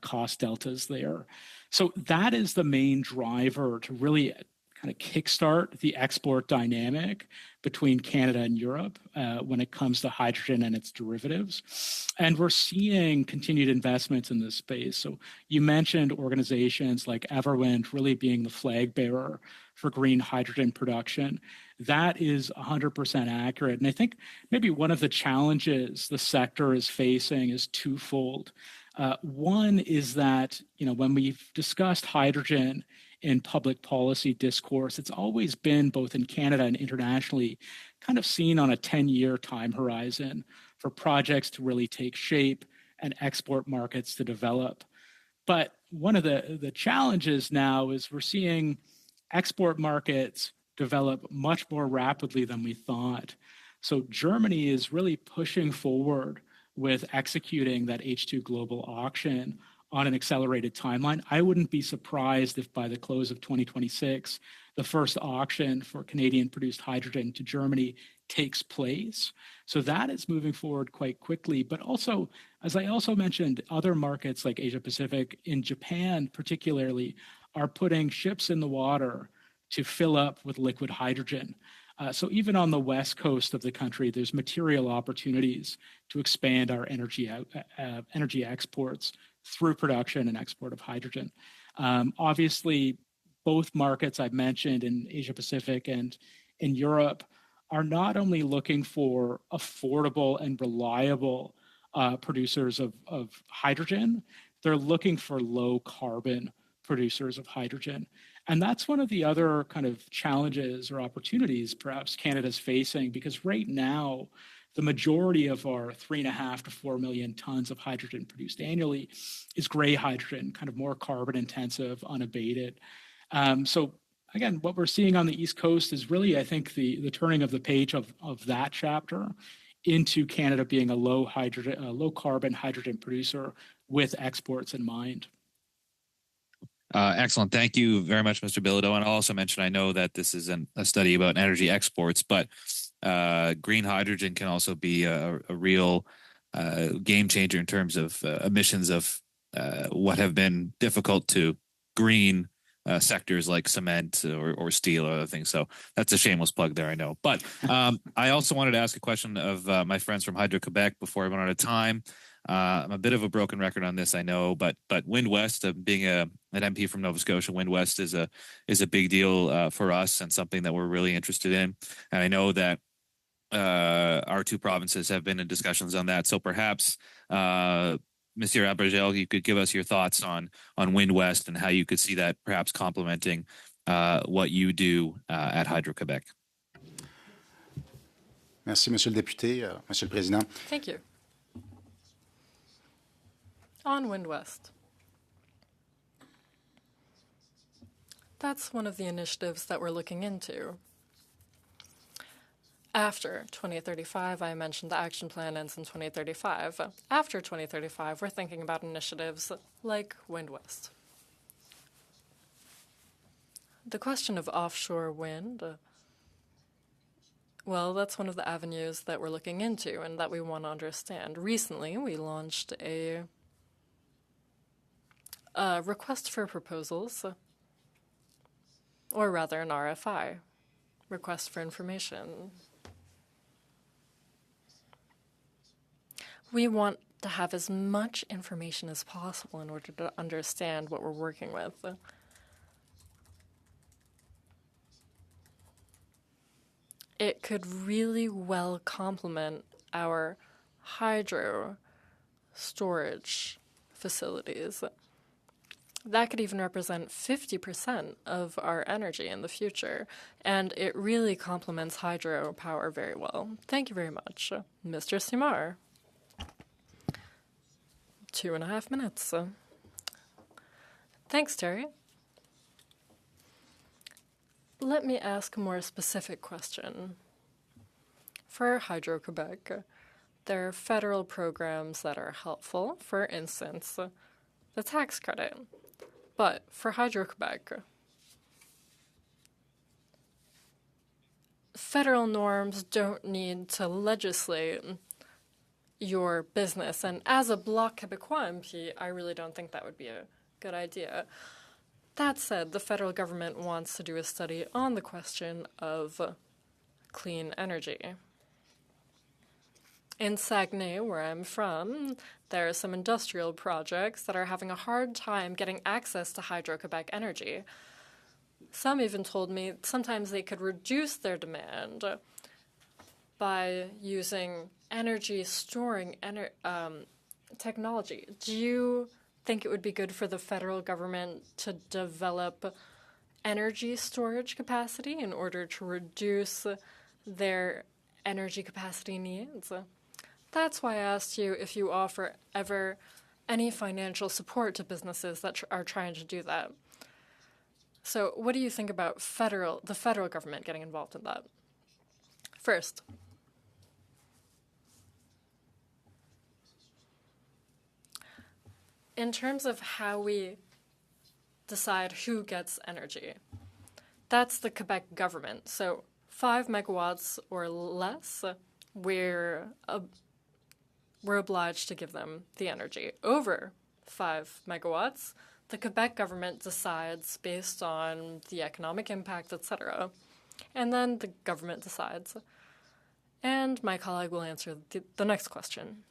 cost deltas there. So that is the main driver to really kind of kickstart the export dynamic between Canada and Europe when it comes to hydrogen and its derivatives. And we're seeing continued investments in this space. So you mentioned organizations like Everwind really being the flag bearer for green hydrogen production. That is 100% accurate. And I think maybe one of the challenges the sector is facing is twofold. One is that, when we've discussed hydrogen in public policy discourse, it's always been, both in Canada and internationally, kind of seen on a 10-year time horizon for projects to really take shape and export markets to develop. But one of the challenges now is we're seeing export markets develop much more rapidly than we thought. So Germany is really pushing forward with executing that H2 Global auction on an accelerated timeline. I wouldn't be surprised if by the close of 2026, the first auction for Canadian-produced hydrogen to Germany takes place. So that is moving forward quite quickly. But also, as I also mentioned, other markets like Asia-Pacific, in Japan particularly, are putting ships in the water to fill up with liquid hydrogen. So even on the west coast of the country, there's material opportunities to expand our energy exports through production and export of hydrogen. Obviously, both markets I've mentioned in Asia-Pacific and in Europe are not only looking for affordable and reliable producers of hydrogen, they're looking for low carbon producers of hydrogen. And that's one of the other kind of challenges or opportunities perhaps Canada's facing, because right now, the majority of our 3.5 to 4 million tons of hydrogen produced annually is gray hydrogen, kind of more carbon intensive, unabated. So again, what we're seeing on the East Coast is really, I think, the turning of the page of that chapter into Canada being a low carbon hydrogen producer with exports in mind. Excellent. Thank you very much, Mr. Bilodeau. And I'll also mention, I know that this is a study about energy exports, but green hydrogen can also be a real game changer in terms of emissions of what have been difficult to green sectors like cement or steel or other things. So that's a shameless plug there, I know. But I also wanted to ask a question of my friends from Hydro-Quebec before I run out of time. I'm a bit of a broken record on this, I know, but Wind West, being an MP from Nova Scotia, Wind West is a big deal for us and something that we're really interested in. And I know that our two provinces have been in discussions on that. So perhaps, Monsieur Abergel, you could give us your thoughts on Wind West and how you could see that perhaps complementing what you do at Hydro-Quebec. Merci, Monsieur le député, Monsieur le Président. Thank you. On Wind West. That's one of the initiatives that we're looking into. After 2035, I mentioned the action plan ends in 2035. After 2035, we're thinking about initiatives like Wind West. The question of offshore wind, well, that's one of the avenues that we're looking into and that we want to understand. Recently, we launched a request for proposals, or rather an RFI, request for information. We want to have as much information as possible in order to understand what we're working with. It could really well complement our hydro storage facilities. That could even represent 50% of our energy in the future, and it really complements hydropower very well. Thank you very much. Mr. Simard. 2.5 minutes. Thanks, Terry. Let me ask a more specific question. For Hydro-Quebec, there are federal programs that are helpful, for instance, the tax credit. But for Hydro-Quebec, federal norms don't need to legislate your business. And as a Bloc Québécois MP, I really don't think that would be a good idea. That said, the federal government wants to do a study on the question of clean energy. In Saguenay, where I'm from, there are some industrial projects that are having a hard time getting access to Hydro-Quebec energy. Some even told me sometimes they could reduce their demand by using energy storing technology. Do you think it would be good for the federal government to develop energy storage capacity in order to reduce their energy capacity needs? That's why I asked you if you offer ever any financial support to businesses that are trying to do that. So what do you think about the federal government getting involved in that? First, in terms of how we decide who gets energy, that's the Quebec government. So 5 megawatts or less, we're obliged to give them the energy. Over 5 megawatts, the Quebec government decides based on the economic impact, etc. And then the government decides. And my colleague will answer the next question.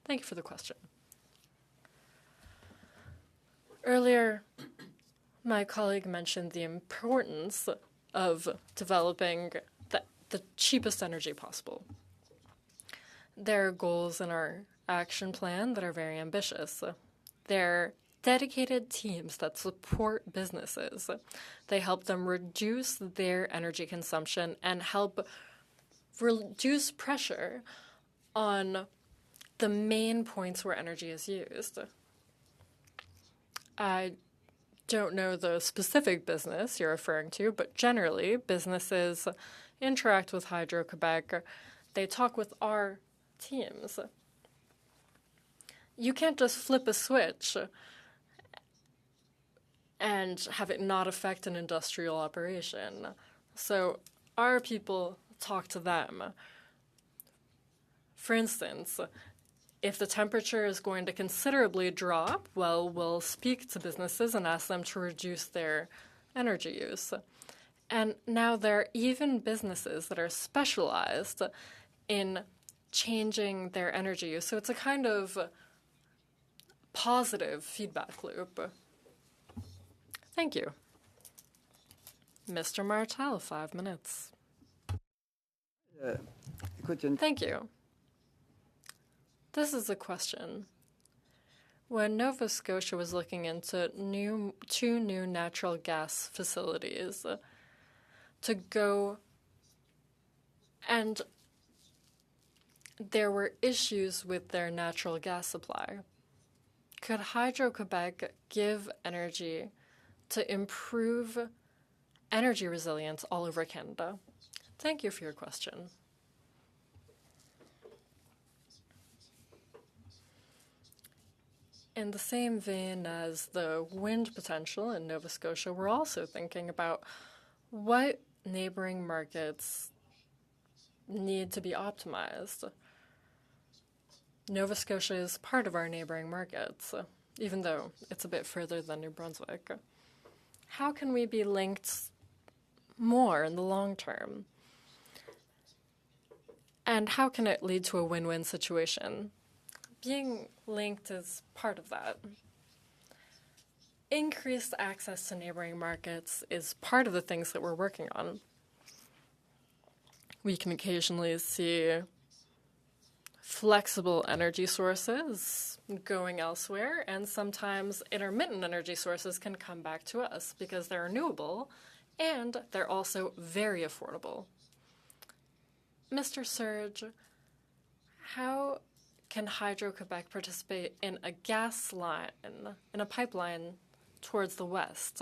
Thank you for the question. Earlier, my colleague mentioned the importance of developing the cheapest energy possible. There are goals in our action plan that are very ambitious. They're dedicated teams that support businesses. They help them reduce their energy consumption and help reduce pressure on the main points where energy is used. I don't know the specific business you're referring to, but generally, businesses interact with Hydro-Quebec. They talk with our teams. You can't just flip a switch and have it not affect an industrial operation. So our people talk to them. For instance, if the temperature is going to considerably drop, well, we'll speak to businesses and ask them to reduce their energy use. And now there are even businesses that are specialized in changing their energy use. So it's a kind of positive feedback loop. Thank you. Mr. Martel, 5 minutes. Thank you. This is a question. When Nova Scotia was looking into two new natural gas facilities to go, and there were issues with their natural gas supply, could Hydro-Quebec give energy to improve energy resilience all over Canada? Thank you for your question. In the same vein as the wind potential in Nova Scotia, we're also thinking about what neighboring markets need to be optimized. Nova Scotia is part of our neighboring markets, even though it's a bit further than New Brunswick. How can we be linked more in the long term? And how can it lead to a win-win situation? Being linked is part of that. Increased access to neighboring markets is part of the things that we're working on. We can occasionally see flexible energy sources going elsewhere, and sometimes intermittent energy sources can come back to us because they're renewable and they're also very affordable. Mr. Surge, how can Hydro-Quebec participate in a gas line, in a pipeline towards the west?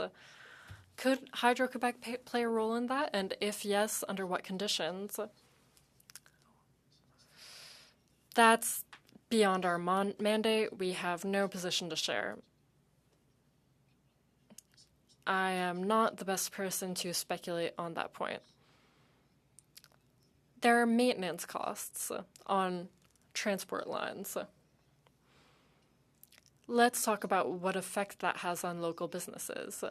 Could Hydro-Quebec play a role in that? And if yes, under what conditions? That's beyond our mandate. We have no position to share. I am not the best person to speculate on that point. There are maintenance costs on transport lines. Let's talk about what effect that has on local businesses.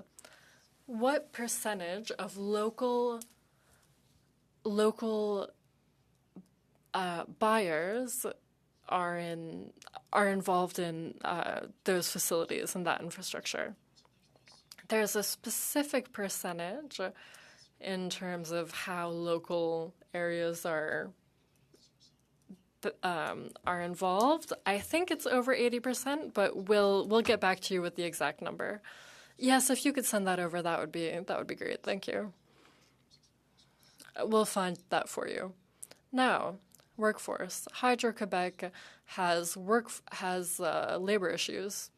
What percentage of local buyers are involved in those facilities and that infrastructure? There's a specific percentage in terms of how local areas are involved. I think it's over 80%, but we'll get back to you with the exact number. Yes, if you could send that over, that would be great. Thank you. We'll find that for you. Now, workforce. Hydro-Quebec has labor issues.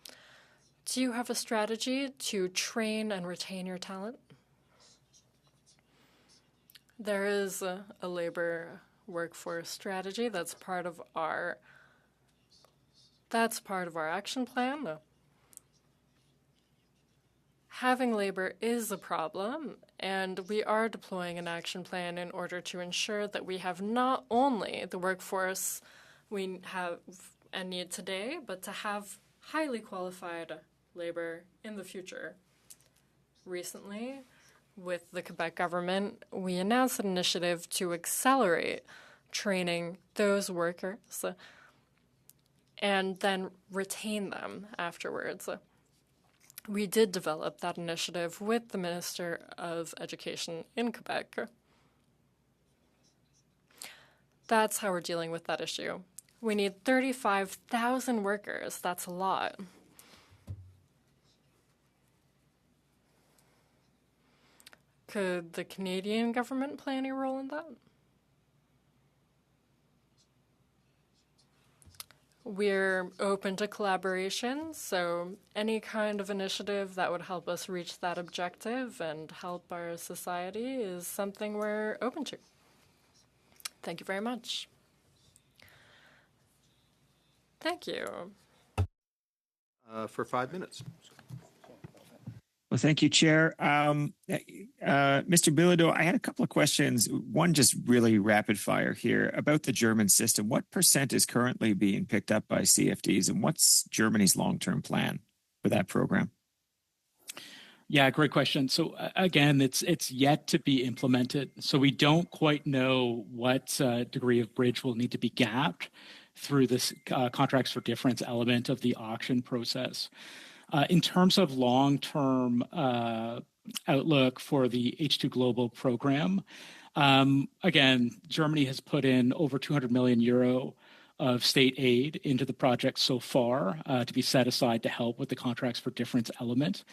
Do you have a strategy to train and retain your talent? There is a labor workforce strategy that's part of our action plan. Having labor is a problem, and we are deploying an action plan in order to ensure that we have not only the workforce we have and need today, but to have highly qualified labor in the future. Recently, with the Quebec government, we announced an initiative to accelerate training those workers and then retain them afterwards. We did develop that initiative with the Minister of Education in Quebec. That's how we're dealing with that issue. We need 35,000 workers. That's a lot. Could the Canadian government play any role in that? We're open to collaboration, so any kind of initiative that would help us reach that objective and help our society is something we're open to. Thank you very much. Thank you. For 5 minutes. Well, thank you, Chair. Mr. Bilodeau, I had a couple of questions. One just really rapid fire here about the German system. What % is currently being picked up by CFDs, and what's Germany's long-term plan for that program? Yeah, great question. So again, it's yet to be implemented. So we don't quite know what degree of bridge will need to be gapped through this contracts for difference element of the auction process. In terms of long-term outlook for the H2 Global program, again, Germany has put in over 200 million euro of state aid into the project so far to be set aside to help with the contracts for difference element.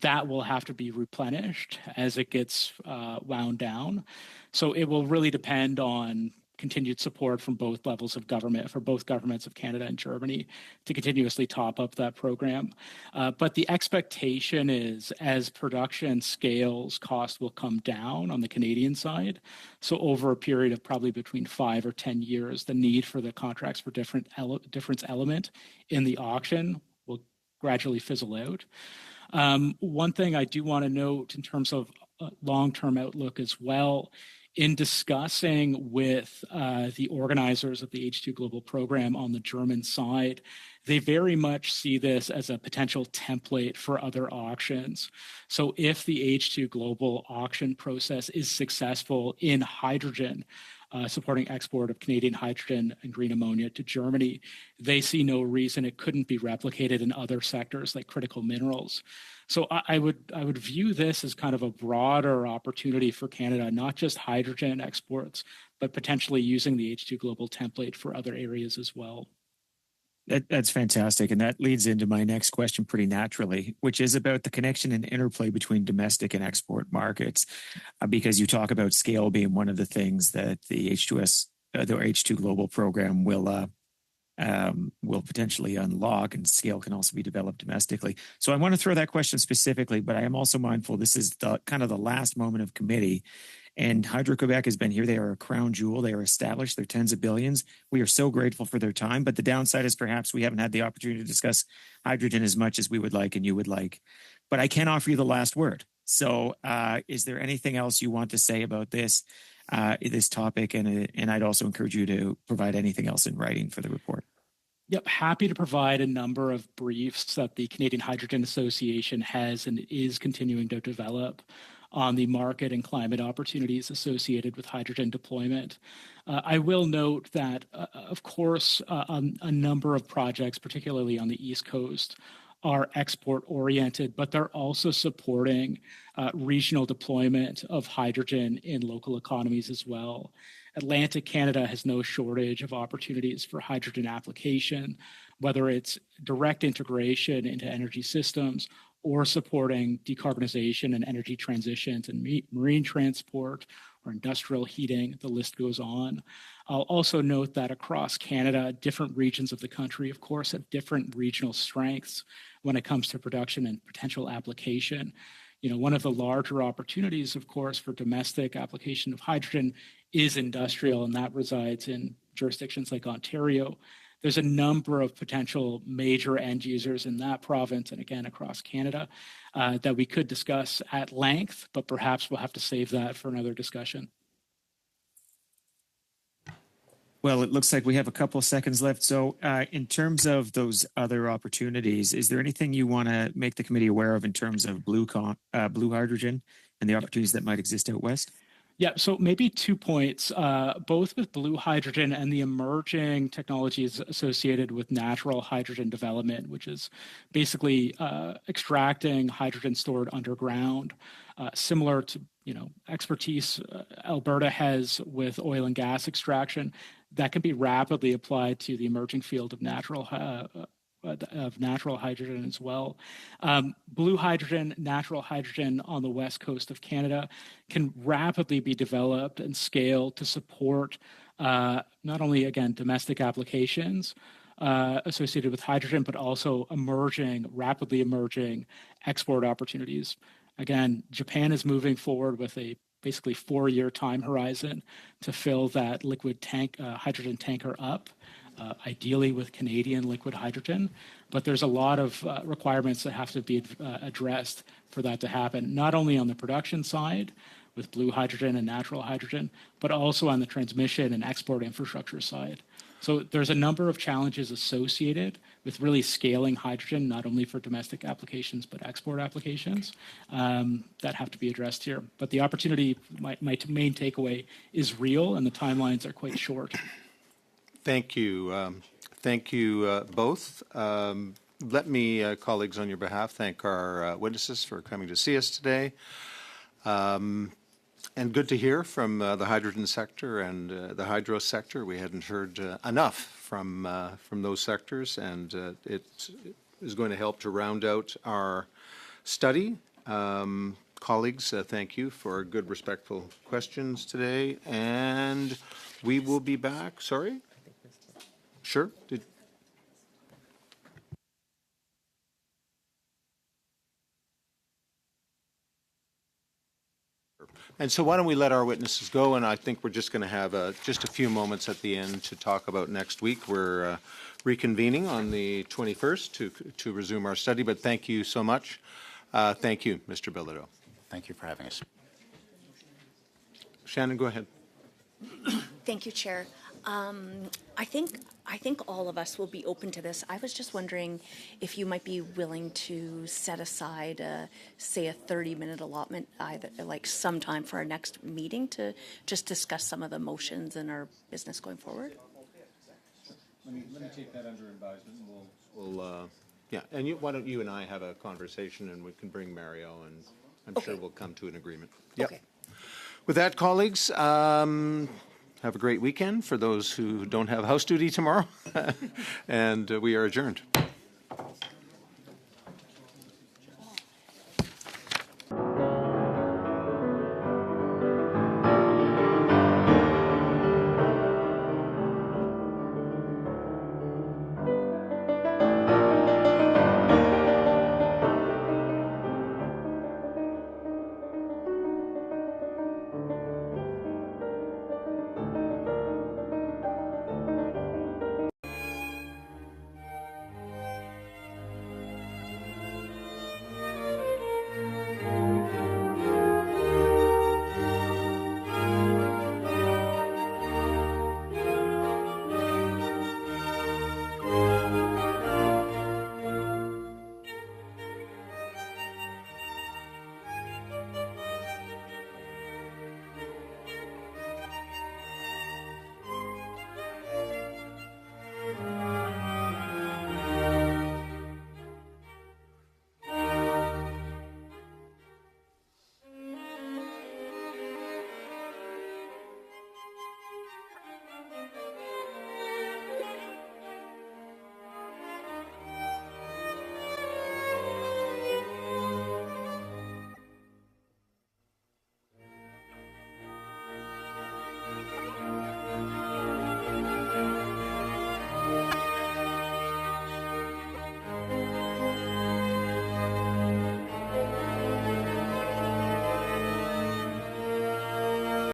That will have to be replenished as it gets wound down. So it will really depend on continued support from both levels of government, for both governments of Canada and Germany, to continuously top up that program. But the expectation is, as production scales, cost will come down on the Canadian side. So over a period of probably between 5 or 10 years, the need for the contracts for difference element in the auction will gradually fizzle out. One thing I do want to note in terms of long-term outlook as well, in discussing with the organizers of the H2 Global program on the German side, they very much see this as a potential template for other auctions. So if the H2 Global auction process is successful in hydrogen, supporting export of Canadian hydrogen and green ammonia to Germany, they see no reason it couldn't be replicated in other sectors like critical minerals. So I would view this as kind of a broader opportunity for Canada, not just hydrogen exports, but potentially using the H2 Global template for other areas as well. That's fantastic. And that leads into my next question pretty naturally, which is about the connection and interplay between domestic and export markets, because you talk about scale being one of the things that the H2 Global program will potentially unlock, and scale can also be developed domestically. So I want to throw that question specifically, but I am also mindful this is the kind of the last moment of committee. And Hydro-Quebec has been here. They are a crown jewel. They are established. They're tens of billions. We are so grateful for their time. But the downside is perhaps we haven't had the opportunity to discuss hydrogen as much as we would like and you would like. But I can offer you the last word. So is there anything else you want to say about this topic? And I'd also encourage you to provide anything else in writing for the report. Yep, happy to provide a number of briefs that the Canadian Hydrogen Association has and is continuing to develop on the market and climate opportunities associated with hydrogen deployment. I will note that, of course, a number of projects, particularly on the East Coast, are export-oriented, but they're also supporting regional deployment of hydrogen in local economies as well. Atlantic Canada has no shortage of opportunities for hydrogen application, whether it's direct integration into energy systems or supporting decarbonization and energy transitions and marine transport or industrial heating, the list goes on. I'll also note that across Canada, different regions of the country, of course, have different regional strengths when it comes to production and potential application. You know, one of the larger opportunities, of course, for domestic application of hydrogen is industrial, and that resides in jurisdictions like Ontario. There's a number of potential major end users in that province and again across Canada that we could discuss at length, but perhaps we'll have to save that for another discussion. Well, it looks like we have a couple of seconds left. So in terms of those other opportunities, is there anything you want to make the committee aware of in terms of blue hydrogen and the opportunities that might exist out west? Yeah, so maybe 2 points, both with blue hydrogen and the emerging technologies associated with natural hydrogen development, which is basically extracting hydrogen stored underground, similar to expertise Alberta has with oil and gas extraction. That can be rapidly applied to the emerging field of natural hydrogen as well. Blue hydrogen, natural hydrogen on the west coast of Canada can rapidly be developed and scaled to support not only, again, domestic applications associated with hydrogen, but also rapidly emerging export opportunities. Again, Japan is moving forward with a basically 4-year time horizon to fill that liquid hydrogen tanker up, ideally with Canadian liquid hydrogen. but there's a lot of requirements that have to be addressed for that to happen, not only on the production side with blue hydrogen and natural hydrogen, but also on the transmission and export infrastructure side. So there's a number of challenges associated with really scaling hydrogen, not only for domestic applications, but export applications that have to be addressed here. But the opportunity, my main takeaway, is real, and the timelines are quite short. Thank you. Thank you both. Let me, colleagues, on your behalf, thank our witnesses for coming to see us today. And good to hear from the hydrogen sector and the hydro sector. We hadn't heard enough from those sectors, and it is going to help to round out our study. Colleagues, thank you for good, respectful questions today, and we will be back. Sorry? Sure? And so why don't we let our witnesses go, and I think we're just going to have just a few moments at the end to talk about next week. We're reconvening on the 21st to resume our study, but thank you so much. Thank you, Mr. Bilodeau. Thank you for having us. Shannon, go ahead. Thank you, Chair. I think all of us will be open to this. I was just wondering if you might be willing to set aside, say, a 30-minute allotment, either like sometime for our next meeting to just discuss some of the motions and our business going forward. Let me take that under advisement, and we'll yeah. And why don't you and I have a conversation, and we can bring Mario, and I'm sure we'll come to an agreement. Yep. Okay. With that, colleagues, have a great weekend for those who don't have house duty tomorrow, and we are adjourned.